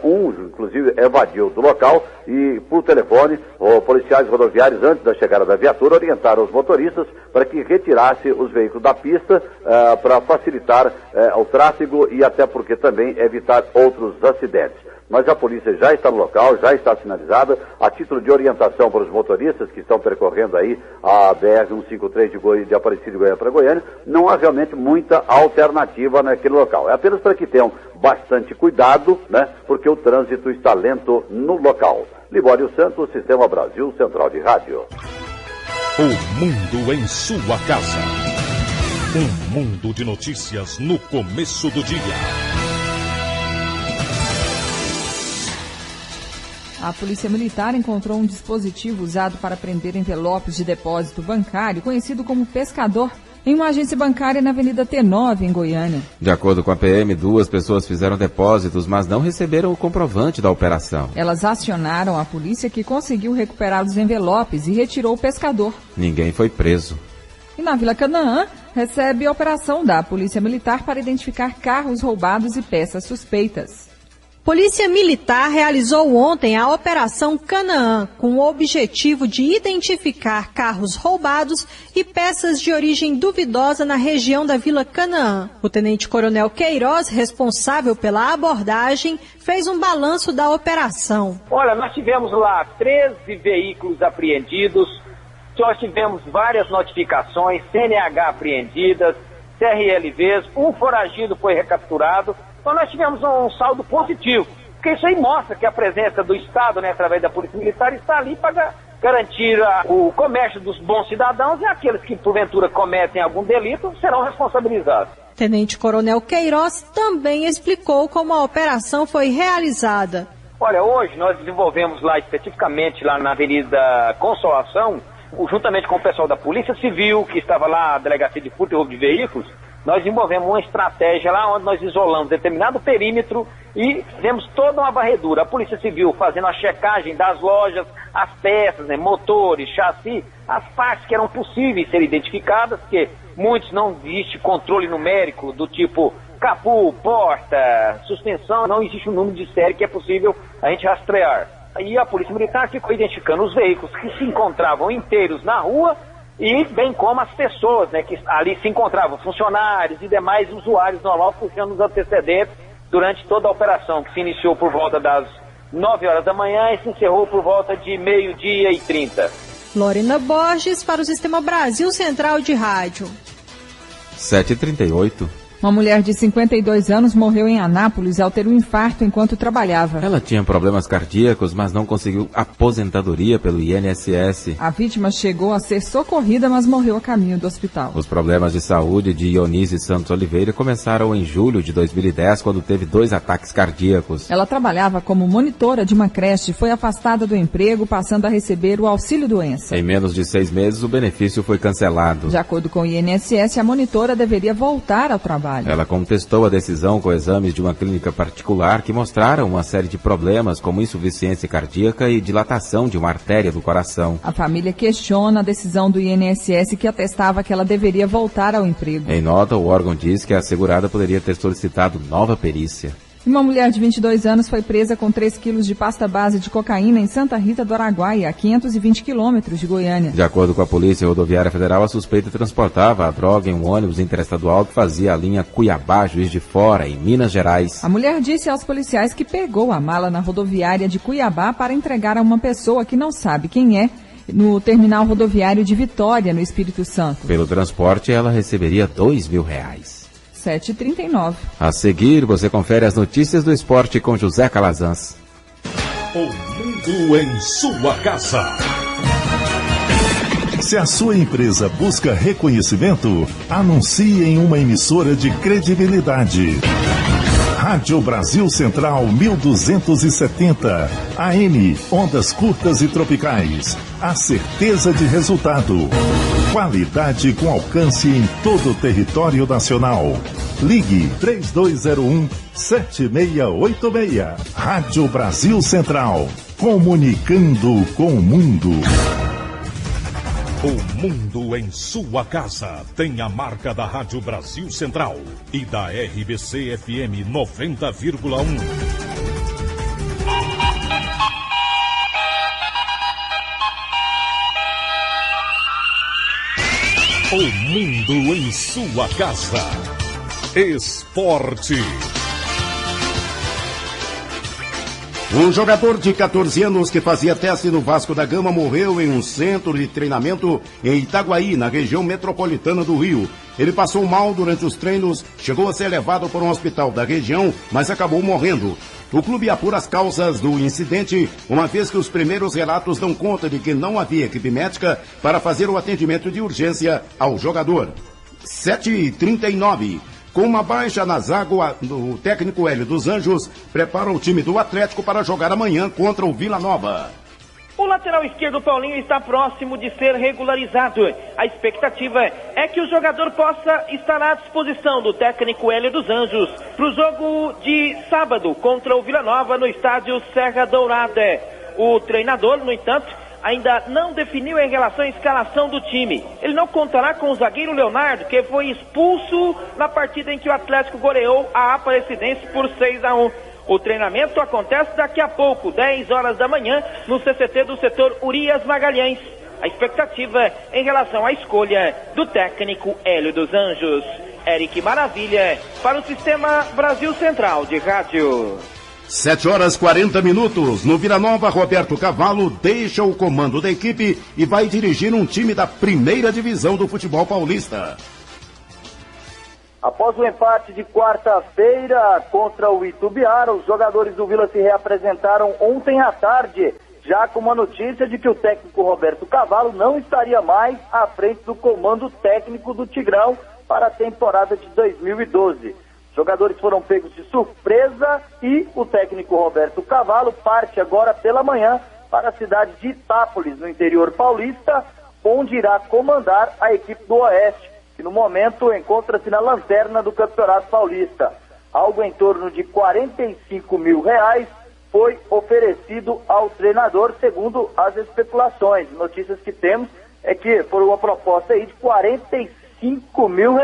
Um, inclusive, evadiu do local e, por telefone, os policiais rodoviários, antes da chegada da viatura, orientaram os motoristas para que retirasse os veículos da pista para facilitar o tráfego e até porque também evitar outros acidentes. mas a polícia já está no local, já está sinalizada, a título de orientação para os motoristas que estão percorrendo aí a BR-153 de Aparecida de Goiânia para Goiânia, não há realmente muita alternativa naquele local. É apenas para que tenham bastante cuidado, né, porque o trânsito está lento no local. Libório Santos, Sistema Brasil Central de Rádio. O mundo em sua casa. Um mundo de notícias no começo do dia. A Polícia Militar encontrou um dispositivo usado para prender envelopes de depósito bancário, conhecido como pescador, em uma agência bancária na Avenida T9, em Goiânia. De acordo com a PM, 2 pessoas fizeram depósitos, mas não receberam o comprovante da operação. Elas acionaram a polícia, que conseguiu recuperar os envelopes e retirou o pescador. Ninguém foi preso. E na Vila Canaã, recebe a operação da Polícia Militar para identificar carros roubados e peças suspeitas. Polícia Militar realizou ontem a Operação Canaã, com o objetivo de identificar carros roubados e peças de origem duvidosa na região da Vila Canaã. O tenente-coronel Queiroz, responsável pela abordagem, fez um balanço da operação. Olha, nós tivemos lá 13 veículos apreendidos, nós tivemos várias notificações, CNH apreendidas, CRLVs, um foragido foi recapturado. Então nós tivemos um saldo positivo, porque isso aí mostra que a presença do Estado, né, através da Polícia Militar, está ali para garantir o comércio dos bons cidadãos, e aqueles que porventura cometem algum delito serão responsabilizados. Tenente-coronel Queiroz também explicou como a operação foi realizada. Olha, hoje nós desenvolvemos lá especificamente lá na Avenida Consolação, juntamente com o pessoal da Polícia Civil, que estava lá, a Delegacia de Furto e Roubo de Veículos, nós desenvolvemos uma estratégia lá onde nós isolamos determinado perímetro e fizemos toda uma varredura. A Polícia Civil fazendo a checagem das lojas, as peças, né, motores, chassi, as partes que eram possíveis ser identificadas, porque muitos não existe controle numérico do tipo capô, porta, suspensão, não existe um número de série que é possível a gente rastrear. E a Polícia Militar ficou identificando os veículos que se encontravam inteiros na rua, e bem como as pessoas, né, que ali se encontravam, funcionários e demais usuários normal, puxando os antecedentes durante toda a operação, que se iniciou por volta das 9 horas da manhã e se encerrou por volta de 12h30. Lorena Borges para o Sistema Brasil Central de Rádio. 7h38. Uma mulher de 52 anos morreu em Anápolis ao ter um infarto enquanto trabalhava. Ela tinha problemas cardíacos, mas não conseguiu aposentadoria pelo INSS. A vítima chegou a ser socorrida, mas morreu a caminho do hospital. Os problemas de saúde de Ionise Santos Oliveira começaram em julho de 2010, quando teve 2 ataques cardíacos. Ela trabalhava como monitora de uma creche e foi afastada do emprego, passando a receber o auxílio-doença. Em menos de 6 meses, o benefício foi cancelado. De acordo com o INSS, a monitora deveria voltar ao trabalho. Ela contestou a decisão com exames de uma clínica particular que mostraram uma série de problemas, como insuficiência cardíaca e dilatação de uma artéria do coração. A família questiona a decisão do INSS, que atestava que ela deveria voltar ao emprego. Em nota, o órgão diz que a segurada poderia ter solicitado nova perícia. Uma mulher de 22 anos foi presa com 3 quilos de pasta base de cocaína em Santa Rita do Araguaia, a 520 quilômetros de Goiânia. De acordo com a Polícia Rodoviária Federal, a suspeita transportava a droga em um ônibus interestadual que fazia a linha Cuiabá-Juiz de Fora, em Minas Gerais. A mulher disse aos policiais que pegou a mala na rodoviária de Cuiabá para entregar a uma pessoa que não sabe quem é, no terminal rodoviário de Vitória, no Espírito Santo. Pelo transporte, ela receberia R$2.000. 7h39. A seguir, você confere as notícias do esporte com José Calazans. O mundo em sua casa. Se a sua empresa busca reconhecimento, anuncie em uma emissora de credibilidade. Rádio Brasil Central 1270, AM, ondas curtas e tropicais. A certeza de resultado. Qualidade com alcance em todo o território nacional. Ligue 3201-7686. Rádio Brasil Central. Comunicando com o mundo. O mundo em sua casa tem a marca da Rádio Brasil Central e da RBC FM 90,1. O mundo em sua casa. Esporte. Um jogador de 14 anos que fazia teste no Vasco da Gama morreu em um centro de treinamento em Itaguaí, na região metropolitana do Rio. Ele passou mal durante os treinos, chegou a ser levado para um hospital da região, mas acabou morrendo. O clube apura as causas do incidente, uma vez que os primeiros relatos dão conta de que não havia equipe médica para fazer o atendimento de urgência ao jogador. 7h39. Com uma baixa na zaga, o técnico Hélio dos Anjos prepara o time do Atlético para jogar amanhã contra o Vila Nova. O lateral esquerdo Paulinho está próximo de ser regularizado. A expectativa é que o jogador possa estar à disposição do técnico Hélio dos Anjos para o jogo de sábado contra o Vila Nova no estádio Serra Dourada. O treinador, no entanto, ainda não definiu em relação à escalação do time. Ele não contará com o zagueiro Leonardo, que foi expulso na partida em que o Atlético goleou a Aparecidense por 6-1. O treinamento acontece daqui a pouco, 10 horas da manhã, no CCT do setor Urias Magalhães. A expectativa em relação à escolha do técnico Hélio dos Anjos. Eric Maravilha, para o Sistema Brasil Central de Rádio. 7h40. No Vila Nova, Roberto Cavalo deixa o comando da equipe e vai dirigir um time da primeira divisão do futebol paulista. Após o empate de quarta-feira contra o Itubiara, os jogadores do Vila se reapresentaram ontem à tarde, já com uma notícia de que o técnico Roberto Cavalo não estaria mais à frente do comando técnico do Tigrão para a temporada de 2012. Os jogadores foram pegos de surpresa e o técnico Roberto Cavalo parte agora pela manhã para a cidade de Itápolis, no interior paulista, onde irá comandar a equipe do Oeste, que no momento encontra-se na lanterna do Campeonato Paulista. Algo em torno de R$45 mil foi oferecido ao treinador, segundo as especulações. Notícias que temos é que foi uma proposta aí de R$45 mil.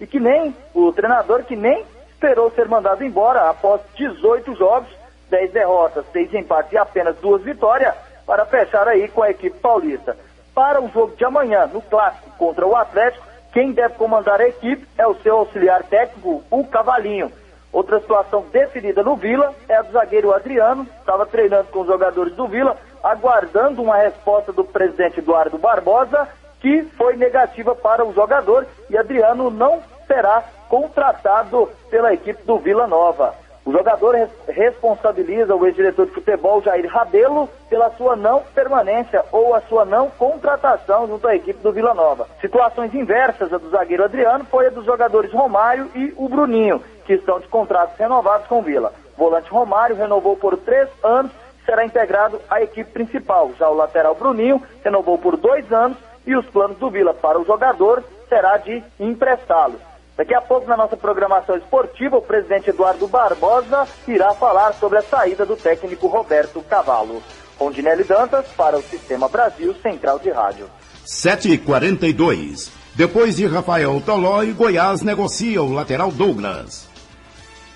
E que nem o treinador que nem esperou ser mandado embora após 18 jogos, 10 derrotas, 6 empates e apenas 2 vitórias, para fechar aí com a equipe paulista. Para o jogo de amanhã, no clássico contra o Atlético, quem deve comandar a equipe é o seu auxiliar técnico, o Cavalinho. Outra situação definida no Vila é a do zagueiro Adriano, estava treinando com os jogadores do Vila, aguardando uma resposta do presidente Eduardo Barbosa, que foi negativa para o jogador, e Adriano não será contratado pela equipe do Vila Nova. O jogador responsabiliza o ex-diretor de futebol, Jair Rabelo, pela sua não permanência ou a sua não contratação junto à equipe do Vila Nova. Situações inversas, a do zagueiro Adriano foi a dos jogadores Romário e o Bruninho, que estão de contratos renovados com o Vila. O volante Romário renovou por 3 anos e será integrado à equipe principal. Já o lateral Bruninho renovou por 2 anos e os planos do Vila para o jogador será de emprestá-lo. Daqui a pouco, na nossa programação esportiva, o presidente Eduardo Barbosa irá falar sobre a saída do técnico Roberto Cavalo. Rondinelli Dantas para o Sistema Brasil Central de Rádio. 7h42. Depois de Rafael Tolói, Goiás negocia o lateral Douglas.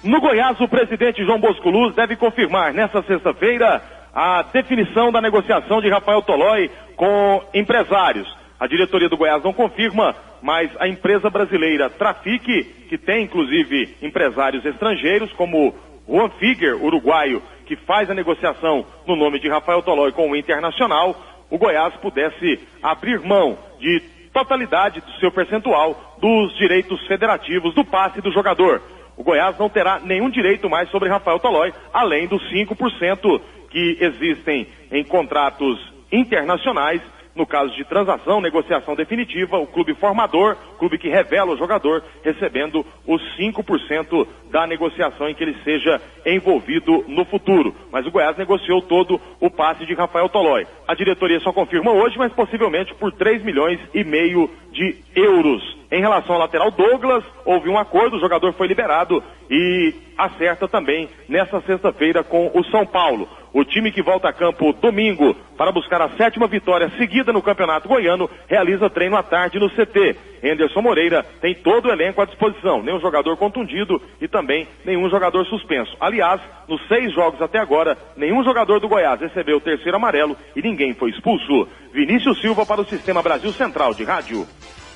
No Goiás, o presidente João Bosco Luz deve confirmar nesta sexta-feira a definição da negociação de Rafael Tolói com empresários. A diretoria do Goiás não confirma, mas a empresa brasileira Trafic, que tem inclusive empresários estrangeiros, como Juan Figuer, uruguaio, que faz a negociação no nome de Rafael Tolói com o Internacional, o Goiás pudesse abrir mão de totalidade do seu percentual dos direitos federativos do passe do jogador. O Goiás não terá nenhum direito mais sobre Rafael Tolói, além dos 5% que existem em contratos internacionais. No caso de transação, negociação definitiva, o clube formador, clube que revela o jogador, recebendo os 5% da negociação em que ele seja envolvido no futuro. Mas o Goiás negociou todo o passe de Rafael Tolói. A diretoria só confirma hoje, mas possivelmente por 3,5 milhões de euros. Em relação ao lateral Douglas, houve um acordo, o jogador foi liberado e acerta também nesta sexta-feira com o São Paulo. O time que volta a campo domingo para buscar a 7ª vitória seguida no Campeonato Goiano realiza treino à tarde no CT. Henderson Moreira tem todo o elenco à disposição, nenhum jogador contundido e também nenhum jogador suspenso. Aliás, nos 6 jogos até agora, nenhum jogador do Goiás recebeu o 3º amarelo e ninguém foi expulso. Vinícius Silva para o Sistema Brasil Central de Rádio.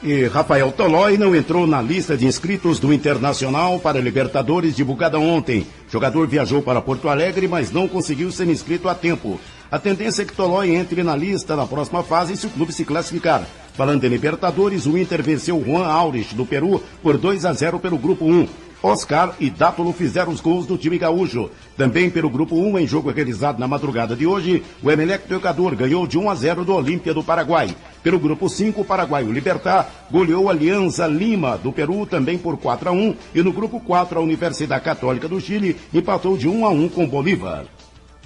E Rafael Tolói não entrou na lista de inscritos do Internacional para Libertadores divulgada ontem. O jogador viajou para Porto Alegre, mas não conseguiu ser inscrito a tempo. A tendência é que Tolói entre na lista na próxima fase se o clube se classificar. Falando em Libertadores, o Inter venceu Juan Aurich do Peru por 2-0 pelo Grupo 1. Oscar e Dátulo fizeram os gols do time gaúcho. Também pelo Grupo 1, em jogo realizado na madrugada de hoje, o Emelec do Equador ganhou de 1-0 do Olímpia do Paraguai. Pelo Grupo 5, o paraguaio Libertad goleou a Alianza Lima do Peru também por 4-1. E no Grupo 4, a Universidade Católica do Chile empatou de 1-1 com Bolívar.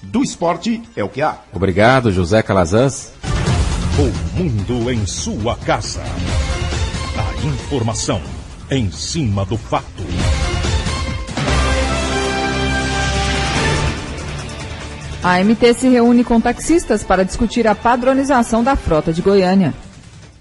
Do esporte é o que há. Obrigado, José Calazans. O mundo em sua casa. A informação em cima do fato. A AMT se reúne com taxistas para discutir a padronização da frota de Goiânia.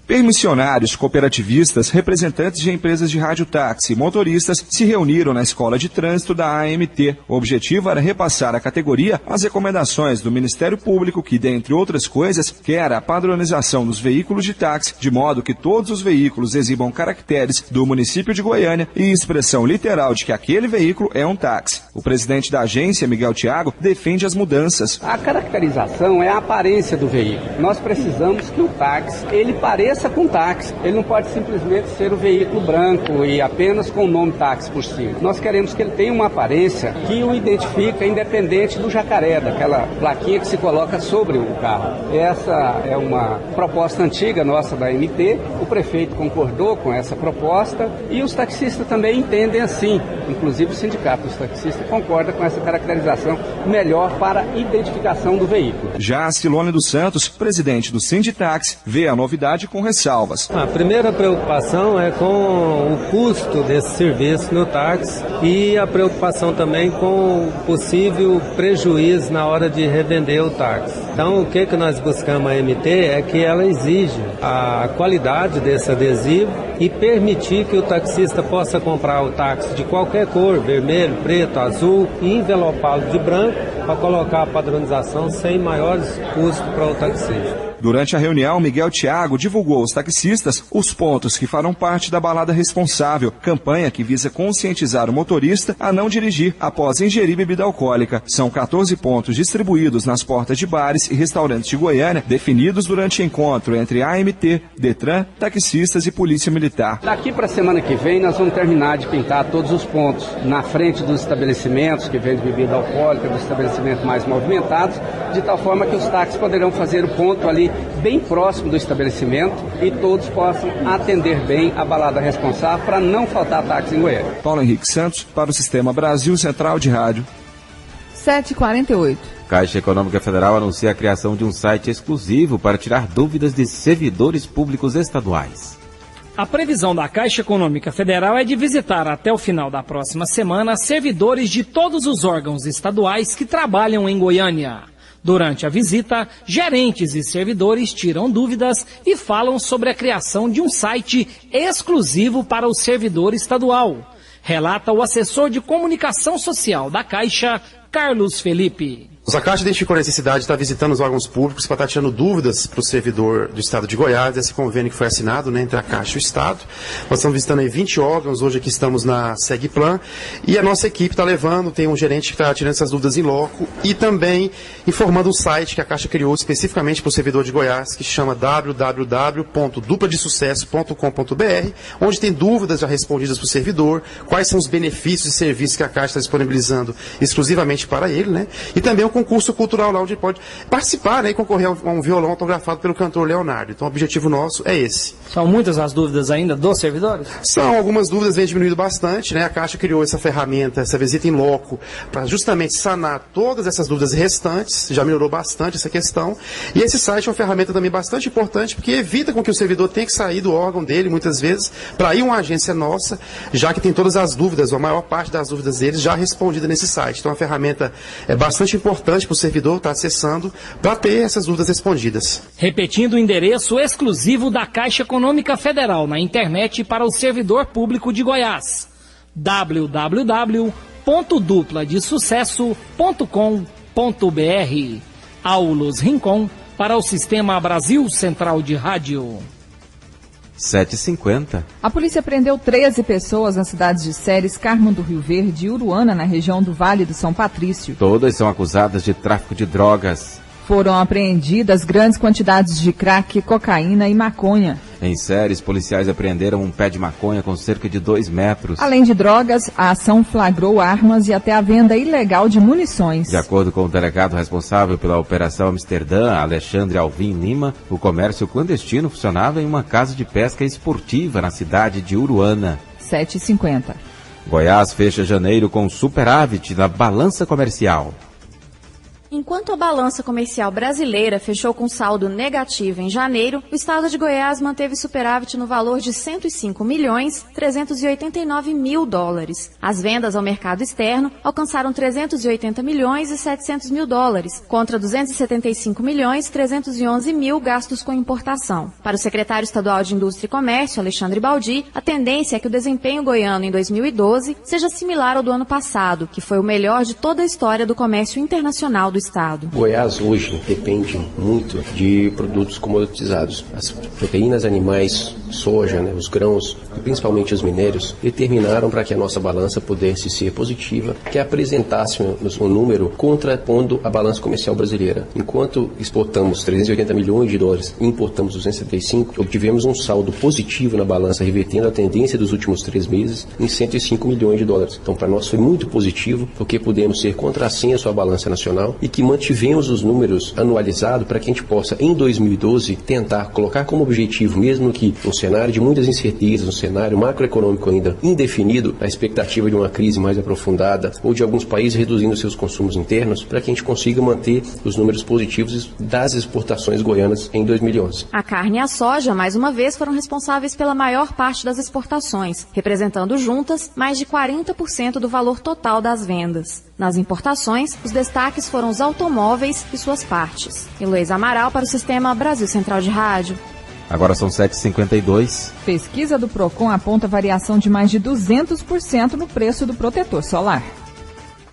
Permissionários, cooperativistas, representantes de empresas de radiotáxi e motoristas se reuniram na Escola de Trânsito da AMT. O objetivo era repassar à categoria as recomendações do Ministério Público que, dentre outras coisas, quer a padronização dos veículos de táxi, de modo que todos os veículos exibam caracteres do município de Goiânia e expressão literal de que aquele veículo é um táxi. O presidente da agência, Miguel Thiago, defende as mudanças. A caracterização é a aparência do veículo. Nós precisamos que o táxi, ele pareça com táxi. Ele não pode simplesmente ser o veículo branco e apenas com o nome táxi por cima. Nós queremos que ele tenha uma aparência que o identifica independente do jacaré, daquela plaquinha que se coloca sobre o carro. Essa é uma proposta antiga nossa da AMT. O prefeito concordou com essa proposta e os taxistas também entendem assim. Inclusive o sindicato dos taxistas concorda com essa caracterização melhor para a identificação do veículo. Já a Silone dos Santos, presidente do Sinditaxi, vê a novidade com ressalvas. A primeira preocupação é com o custo desse serviço no táxi e a preocupação também com o possível prejuízo na hora de revender o táxi. Então, o que nós buscamos a AMT é que ela exige a qualidade desse adesivo e permitir que o taxista possa comprar o táxi de qualquer cor, vermelho, preto, azul, e envelopá-lo de branco para colocar a padronização sem maiores custos para o taxista. Durante a reunião, Miguel Thiago divulgou aos taxistas os pontos que farão parte da balada responsável, campanha que visa conscientizar o motorista a não dirigir após ingerir bebida alcoólica. São 14 pontos distribuídos nas portas de bares e restaurantes de Goiânia, definidos durante encontro entre AMT, Detran, taxistas e Polícia Militar. Daqui para a semana que vem, nós vamos terminar de pintar todos os pontos na frente dos estabelecimentos que vendem bebida alcoólica, dos estabelecimentos mais movimentados, de tal forma que os táxis poderão fazer o ponto ali bem próximo do estabelecimento e todos possam atender bem a balada responsável para não faltar táxi em Goiânia. Paulo Henrique Santos para o Sistema Brasil Central de Rádio. 7h48. Caixa Econômica Federal anuncia a criação de um site exclusivo para tirar dúvidas de servidores públicos estaduais. A previsão da Caixa Econômica Federal é de visitar até o final da próxima semana servidores de todos os órgãos estaduais que trabalham em Goiânia. Durante a visita, gerentes e servidores tiram dúvidas e falam sobre a criação de um site exclusivo para o servidor estadual. Relata o assessor de comunicação social da Caixa, Carlos Felipe. A Caixa identificou a necessidade de estar visitando os órgãos públicos para estar tirando dúvidas para o servidor do Estado de Goiás, desse convênio que foi assinado, entre a Caixa e o Estado. Nós estamos visitando aí 20 órgãos, hoje aqui estamos na Segplan, e a nossa equipe está levando, tem um gerente que está tirando essas dúvidas em loco, e também informando um site que a Caixa criou especificamente para o servidor de Goiás, que se chama www.dupladesucesso.com.br, onde tem dúvidas já respondidas para o servidor, quais são os benefícios e serviços que a Caixa está disponibilizando exclusivamente para ele, e também um concurso cultural lá onde ele pode participar e concorrer a um violão autografado pelo cantor Leonardo. Então o objetivo nosso é esse. São muitas as dúvidas ainda dos servidores? São algumas dúvidas, vem diminuído bastante, A Caixa criou essa ferramenta, essa visita em loco, para justamente sanar todas essas dúvidas restantes, já melhorou bastante essa questão. E esse site é uma ferramenta também bastante importante, porque evita com que o servidor tenha que sair do órgão dele, muitas vezes, para ir a uma agência nossa, já que tem todas as dúvidas, ou a maior parte das dúvidas deles já respondida nesse site. Então a ferramenta é bastante importante para o servidor estar acessando para ter essas dúvidas respondidas. Repetindo o endereço exclusivo da Caixa Econômica Federal na internet para o servidor público de Goiás: www.dupladesucesso.com.br. Aulos Rincon para o Sistema Brasil Central de Rádio. 7h50. A polícia prendeu 13 pessoas nas cidades de Ceres, Carmo do Rio Verde e Uruana, na região do Vale do São Patrício. Todas são acusadas de tráfico de drogas. Foram apreendidas grandes quantidades de crack, cocaína e maconha. Em Ceres, policiais apreenderam um pé de maconha com cerca de 2 metros. Além de drogas, a ação flagrou armas e até a venda ilegal de munições. De acordo com o delegado responsável pela Operação Amsterdã, Alexandre Alvim Lima, o comércio clandestino funcionava em uma casa de pesca esportiva na cidade de Uruana. 7h50. Goiás fecha janeiro com superávit na balança comercial. Enquanto a balança comercial brasileira fechou com saldo negativo em janeiro, o estado de Goiás manteve superávit no valor de 105.389.000 dólares. As vendas ao mercado externo alcançaram 380.700.000 dólares, contra 275.311.000 gastos com importação. Para o secretário estadual de Indústria e Comércio, Alexandre Baldi, a tendência é que o desempenho goiano em 2012 seja similar ao do ano passado, que foi o melhor de toda a história do comércio internacional do estado. Goiás hoje depende muito de produtos comoditizados. As proteínas animais, soja, os grãos e principalmente os minérios determinaram para que a nossa balança pudesse ser positiva, que apresentasse um número contrapondo a balança comercial brasileira. Enquanto exportamos 380 milhões de dólares e importamos 275, obtivemos um saldo positivo na balança, revertendo a tendência dos últimos 3 meses em 105 milhões de dólares. Então, para nós foi muito positivo, porque pudemos ser contrassenso à balança nacional e que mantivemos os números anualizados para que a gente possa, em 2012, tentar colocar como objetivo, mesmo que um cenário de muitas incertezas, um cenário macroeconômico ainda indefinido, a expectativa de uma crise mais aprofundada ou de alguns países reduzindo seus consumos internos, para que a gente consiga manter os números positivos das exportações goianas em 2011. A carne e a soja, mais uma vez, foram responsáveis pela maior parte das exportações, representando juntas mais de 40% do valor total das vendas. Nas importações, os destaques foram os automóveis e suas partes. Heloísa Amaral para o Sistema Brasil Central de Rádio. Agora são 7h52. Pesquisa do Procon aponta variação de mais de 200% no preço do protetor solar.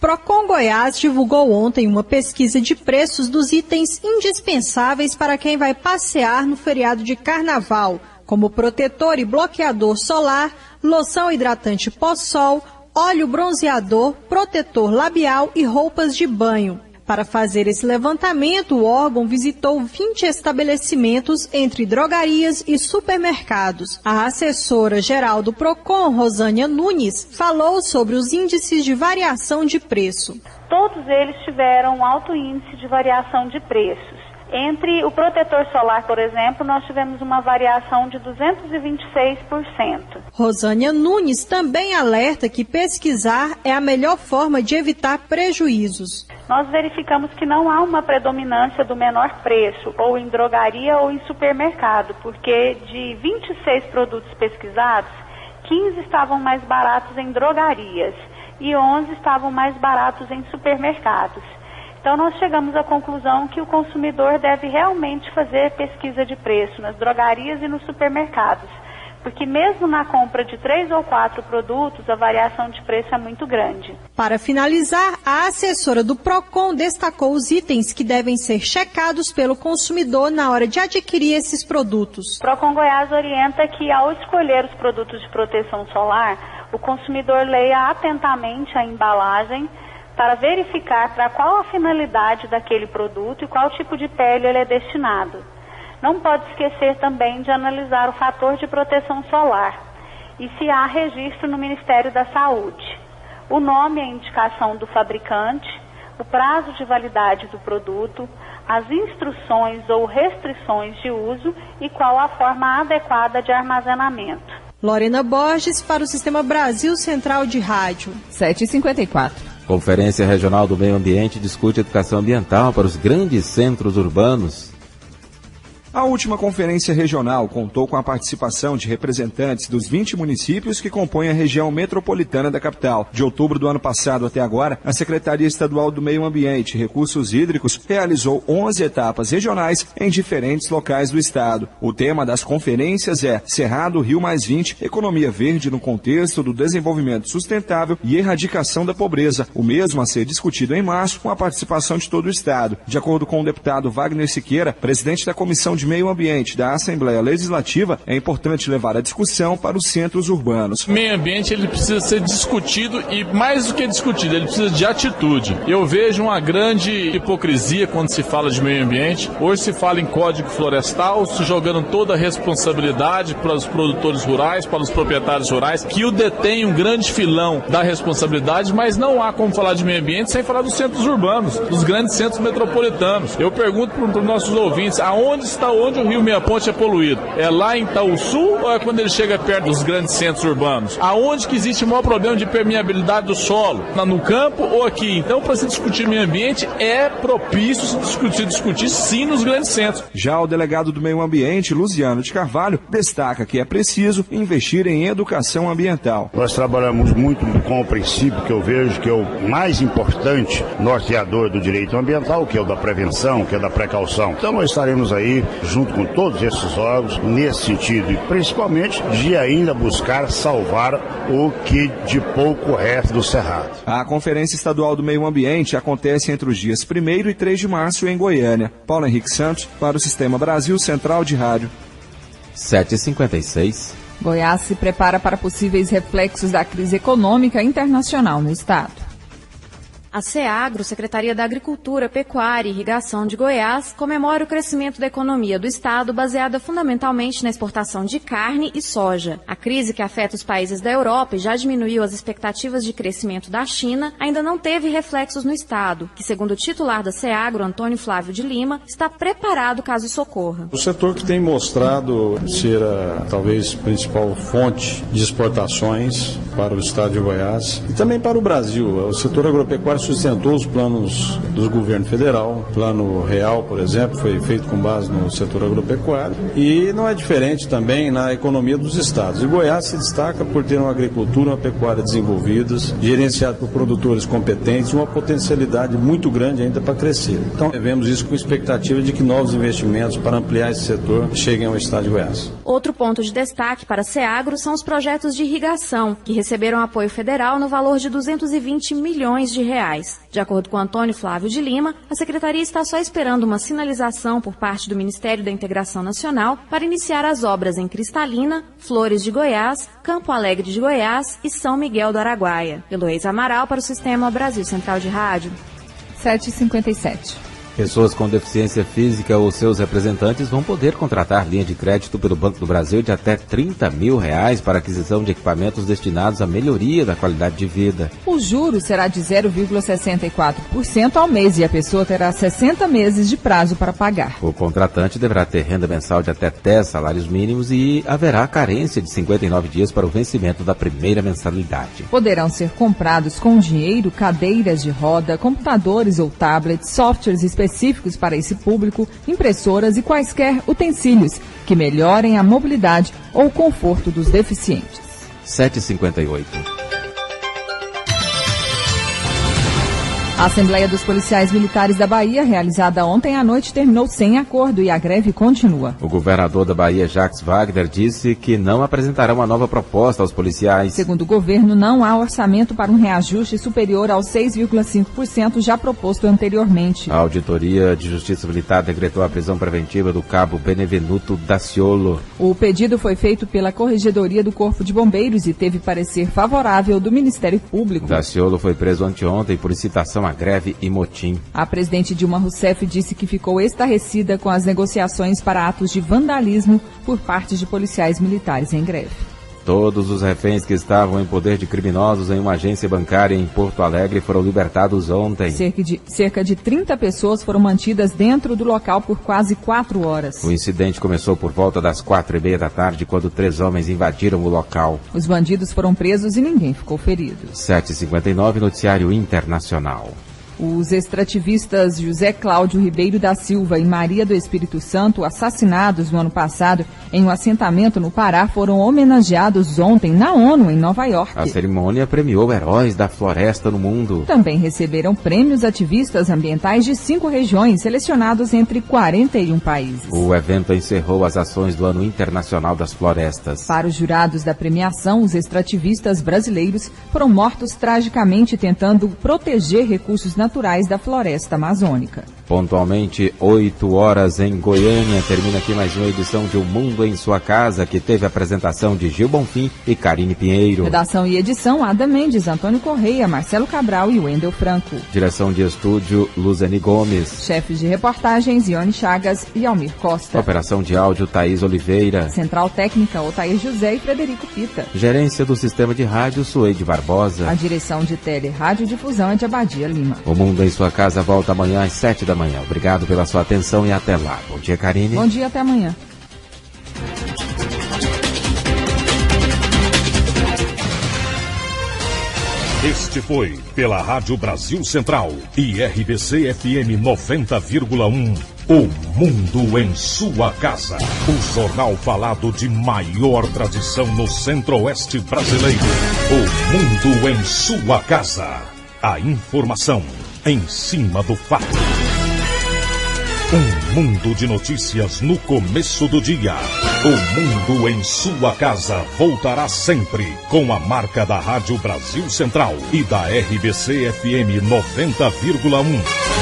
Procon Goiás divulgou ontem uma pesquisa de preços dos itens indispensáveis para quem vai passear no feriado de carnaval, como protetor e bloqueador solar, loção hidratante pós-sol, óleo bronzeador, protetor labial e roupas de banho. Para fazer esse levantamento, o órgão visitou 20 estabelecimentos entre drogarias e supermercados. A assessora-geral do Procon, Rosânia Nunes, falou sobre os índices de variação de preço. Todos eles tiveram um alto índice de variação de preços. Entre o protetor solar, por exemplo, nós tivemos uma variação de 226%. Rosânia Nunes também alerta que pesquisar é a melhor forma de evitar prejuízos. Nós verificamos que não há uma predominância do menor preço, ou em drogaria ou em supermercado, porque de 26 produtos pesquisados, 15 estavam mais baratos em drogarias e 11 estavam mais baratos em supermercados. Então, nós chegamos à conclusão que o consumidor deve realmente fazer pesquisa de preço nas drogarias e nos supermercados, porque mesmo na compra de 3 ou 4 produtos, a variação de preço é muito grande. Para finalizar, a assessora do Procon destacou os itens que devem ser checados pelo consumidor na hora de adquirir esses produtos. O Procon Goiás orienta que, ao escolher os produtos de proteção solar, o consumidor leia atentamente a embalagem, para verificar para qual a finalidade daquele produto e qual tipo de pele ele é destinado. Não pode esquecer também de analisar o fator de proteção solar e se há registro no Ministério da Saúde. O nome e a indicação do fabricante, o prazo de validade do produto, as instruções ou restrições de uso e qual a forma adequada de armazenamento. Lorena Borges para o Sistema Brasil Central de Rádio. 7h54. Conferência Regional do Meio Ambiente discute educação ambiental para os grandes centros urbanos. A última conferência regional contou com a participação de representantes dos 20 municípios que compõem a região metropolitana da capital. De outubro do ano passado até agora, a Secretaria Estadual do Meio Ambiente e Recursos Hídricos realizou 11 etapas regionais em diferentes locais do estado. O tema das conferências é Cerrado Rio Mais 20, Economia Verde no contexto do desenvolvimento sustentável e erradicação da pobreza. O mesmo a ser discutido em março com a participação de todo o estado. De acordo com o deputado Wagner Siqueira, presidente da Comissão de Meio Ambiente da Assembleia Legislativa, é importante levar a discussão para os centros urbanos. O meio ambiente ele precisa ser discutido e, mais do que discutido, ele precisa de atitude. Eu vejo uma grande hipocrisia quando se fala de meio ambiente. Hoje se fala em código florestal, se jogando toda a responsabilidade para os produtores rurais, para os proprietários rurais, que o detém um grande filão da responsabilidade, mas não há como falar de meio ambiente sem falar dos centros urbanos, dos grandes centros metropolitanos. Eu pergunto para os nossos ouvintes, onde o Rio Meia Ponte é poluído? É lá em Itaúsu ou é quando ele chega perto dos grandes centros urbanos? Aonde que existe o maior problema de permeabilidade do solo? No campo ou aqui? Então, para se discutir meio ambiente, é propício se discutir sim nos grandes centros. Já o delegado do Meio Ambiente, Luciano de Carvalho, destaca que é preciso investir em educação ambiental. Nós trabalhamos muito com o princípio que eu vejo que é o mais importante norteador do direito ambiental, que é o da prevenção, que é da precaução. Então nós estaremos aí, junto com todos esses órgãos, nesse sentido, e principalmente de ainda buscar salvar o que de pouco resta do Cerrado. A Conferência Estadual do Meio Ambiente acontece entre os dias 1º e 3 de março em Goiânia. Paulo Henrique Santos, para o Sistema Brasil Central de Rádio. 7h56. Goiás se prepara para possíveis reflexos da crise econômica internacional no estado. A SEAGRO, Secretaria da Agricultura, Pecuária e Irrigação de Goiás, comemora o crescimento da economia do estado baseada fundamentalmente na exportação de carne e soja. A crise que afeta os países da Europa e já diminuiu as expectativas de crescimento da China ainda não teve reflexos no estado, que, segundo o titular da SEAGRO, Antônio Flávio de Lima, está preparado caso isso ocorra. O setor que tem mostrado ser talvez principal fonte de exportações para o estado de Goiás e também para o Brasil. O setor agropecuário sustentou os planos do governo federal. O Plano Real, por exemplo, foi feito com base no setor agropecuário e não é diferente também na economia dos estados. E Goiás se destaca por ter uma agricultura e uma pecuária desenvolvidas, gerenciada por produtores competentes e uma potencialidade muito grande ainda para crescer. Então, vemos isso com expectativa de que novos investimentos para ampliar esse setor cheguem ao estado de Goiás. Outro ponto de destaque para a SEAGRO são os projetos de irrigação, que receberam apoio federal no valor de 220 milhões de reais. De acordo com Antônio Flávio de Lima, a Secretaria está só esperando uma sinalização por parte do Ministério da Integração Nacional para iniciar as obras em Cristalina, Flores de Goiás, Campo Alegre de Goiás e São Miguel do Araguaia. Heloísa Amaral para o Sistema Brasil Central de Rádio. 7h57. Pessoas com deficiência física ou seus representantes vão poder contratar linha de crédito pelo Banco do Brasil de até R$30 mil para aquisição de equipamentos destinados à melhoria da qualidade de vida. O juro será de 0,64% ao mês e a pessoa terá 60 meses de prazo para pagar. O contratante deverá ter renda mensal de até 10 salários mínimos e haverá carência de 59 dias para o vencimento da primeira mensalidade. Poderão ser comprados com dinheiro cadeiras de roda, computadores ou tablets, softwares específicos para esse público, impressoras e quaisquer utensílios que melhorem a mobilidade ou o conforto dos deficientes. 7h58. A Assembleia dos Policiais Militares da Bahia, realizada ontem à noite, terminou sem acordo e a greve continua. O governador da Bahia, Jacques Wagner, disse que não apresentará uma nova proposta aos policiais. Segundo o governo, não há orçamento para um reajuste superior aos 6,5% já proposto anteriormente. A Auditoria de Justiça Militar decretou a prisão preventiva do cabo Benevenuto Daciolo. O pedido foi feito pela Corregedoria do Corpo de Bombeiros e teve parecer favorável do Ministério Público. Daciolo foi preso anteontem por incitação a greve e motim. A presidente Dilma Rousseff disse que ficou estarrecida com as negociações para atos de vandalismo por parte de policiais militares em greve. Todos os reféns que estavam em poder de criminosos em uma agência bancária em Porto Alegre foram libertados ontem. Cerca de 30 pessoas foram mantidas dentro do local por quase 4 horas. O incidente começou por volta das 4h30 da tarde, quando 3 homens invadiram o local. Os bandidos foram presos e ninguém ficou ferido. 7h59, Noticiário Internacional. Os extrativistas José Cláudio Ribeiro da Silva e Maria do Espírito Santo, assassinados no ano passado em um assentamento no Pará, foram homenageados ontem na ONU, em Nova York. A cerimônia premiou heróis da floresta no mundo. Também receberam prêmios ativistas ambientais de 5 regiões, selecionados entre 41 países. O evento encerrou as ações do Ano Internacional das Florestas. Para os jurados da premiação, os extrativistas brasileiros foram mortos tragicamente tentando proteger recursos naturais da floresta amazônica. Pontualmente 8 horas em Goiânia, termina aqui mais uma edição de O Mundo em Sua Casa, que teve a apresentação de Gil Bonfim e Karine Pinheiro. Redação e edição, Ada Mendes, Antônio Correia, Marcelo Cabral e Wendel Franco. Direção de estúdio, Luzane Gomes. Chefes de reportagens, Ione Chagas e Almir Costa. Operação de áudio, Thaís Oliveira. Central técnica, Otair José e Frederico Pita. Gerência do sistema de rádio, Suede Barbosa. A direção de tele rádio difusão é de Abadia Lima. O Mundo em Sua Casa volta amanhã às 7 da manhã. Obrigado pela sua atenção e até lá. Bom dia, Karine. Bom dia, até amanhã. Este foi, pela Rádio Brasil Central e RBC FM 90,1, O Mundo em Sua Casa. O jornal falado de maior tradição no Centro-Oeste brasileiro. O Mundo em Sua Casa. A informação em cima do fato. Um mundo de notícias no começo do dia. O Mundo em Sua Casa voltará sempre com a marca da Rádio Brasil Central e da RBC FM 90,1.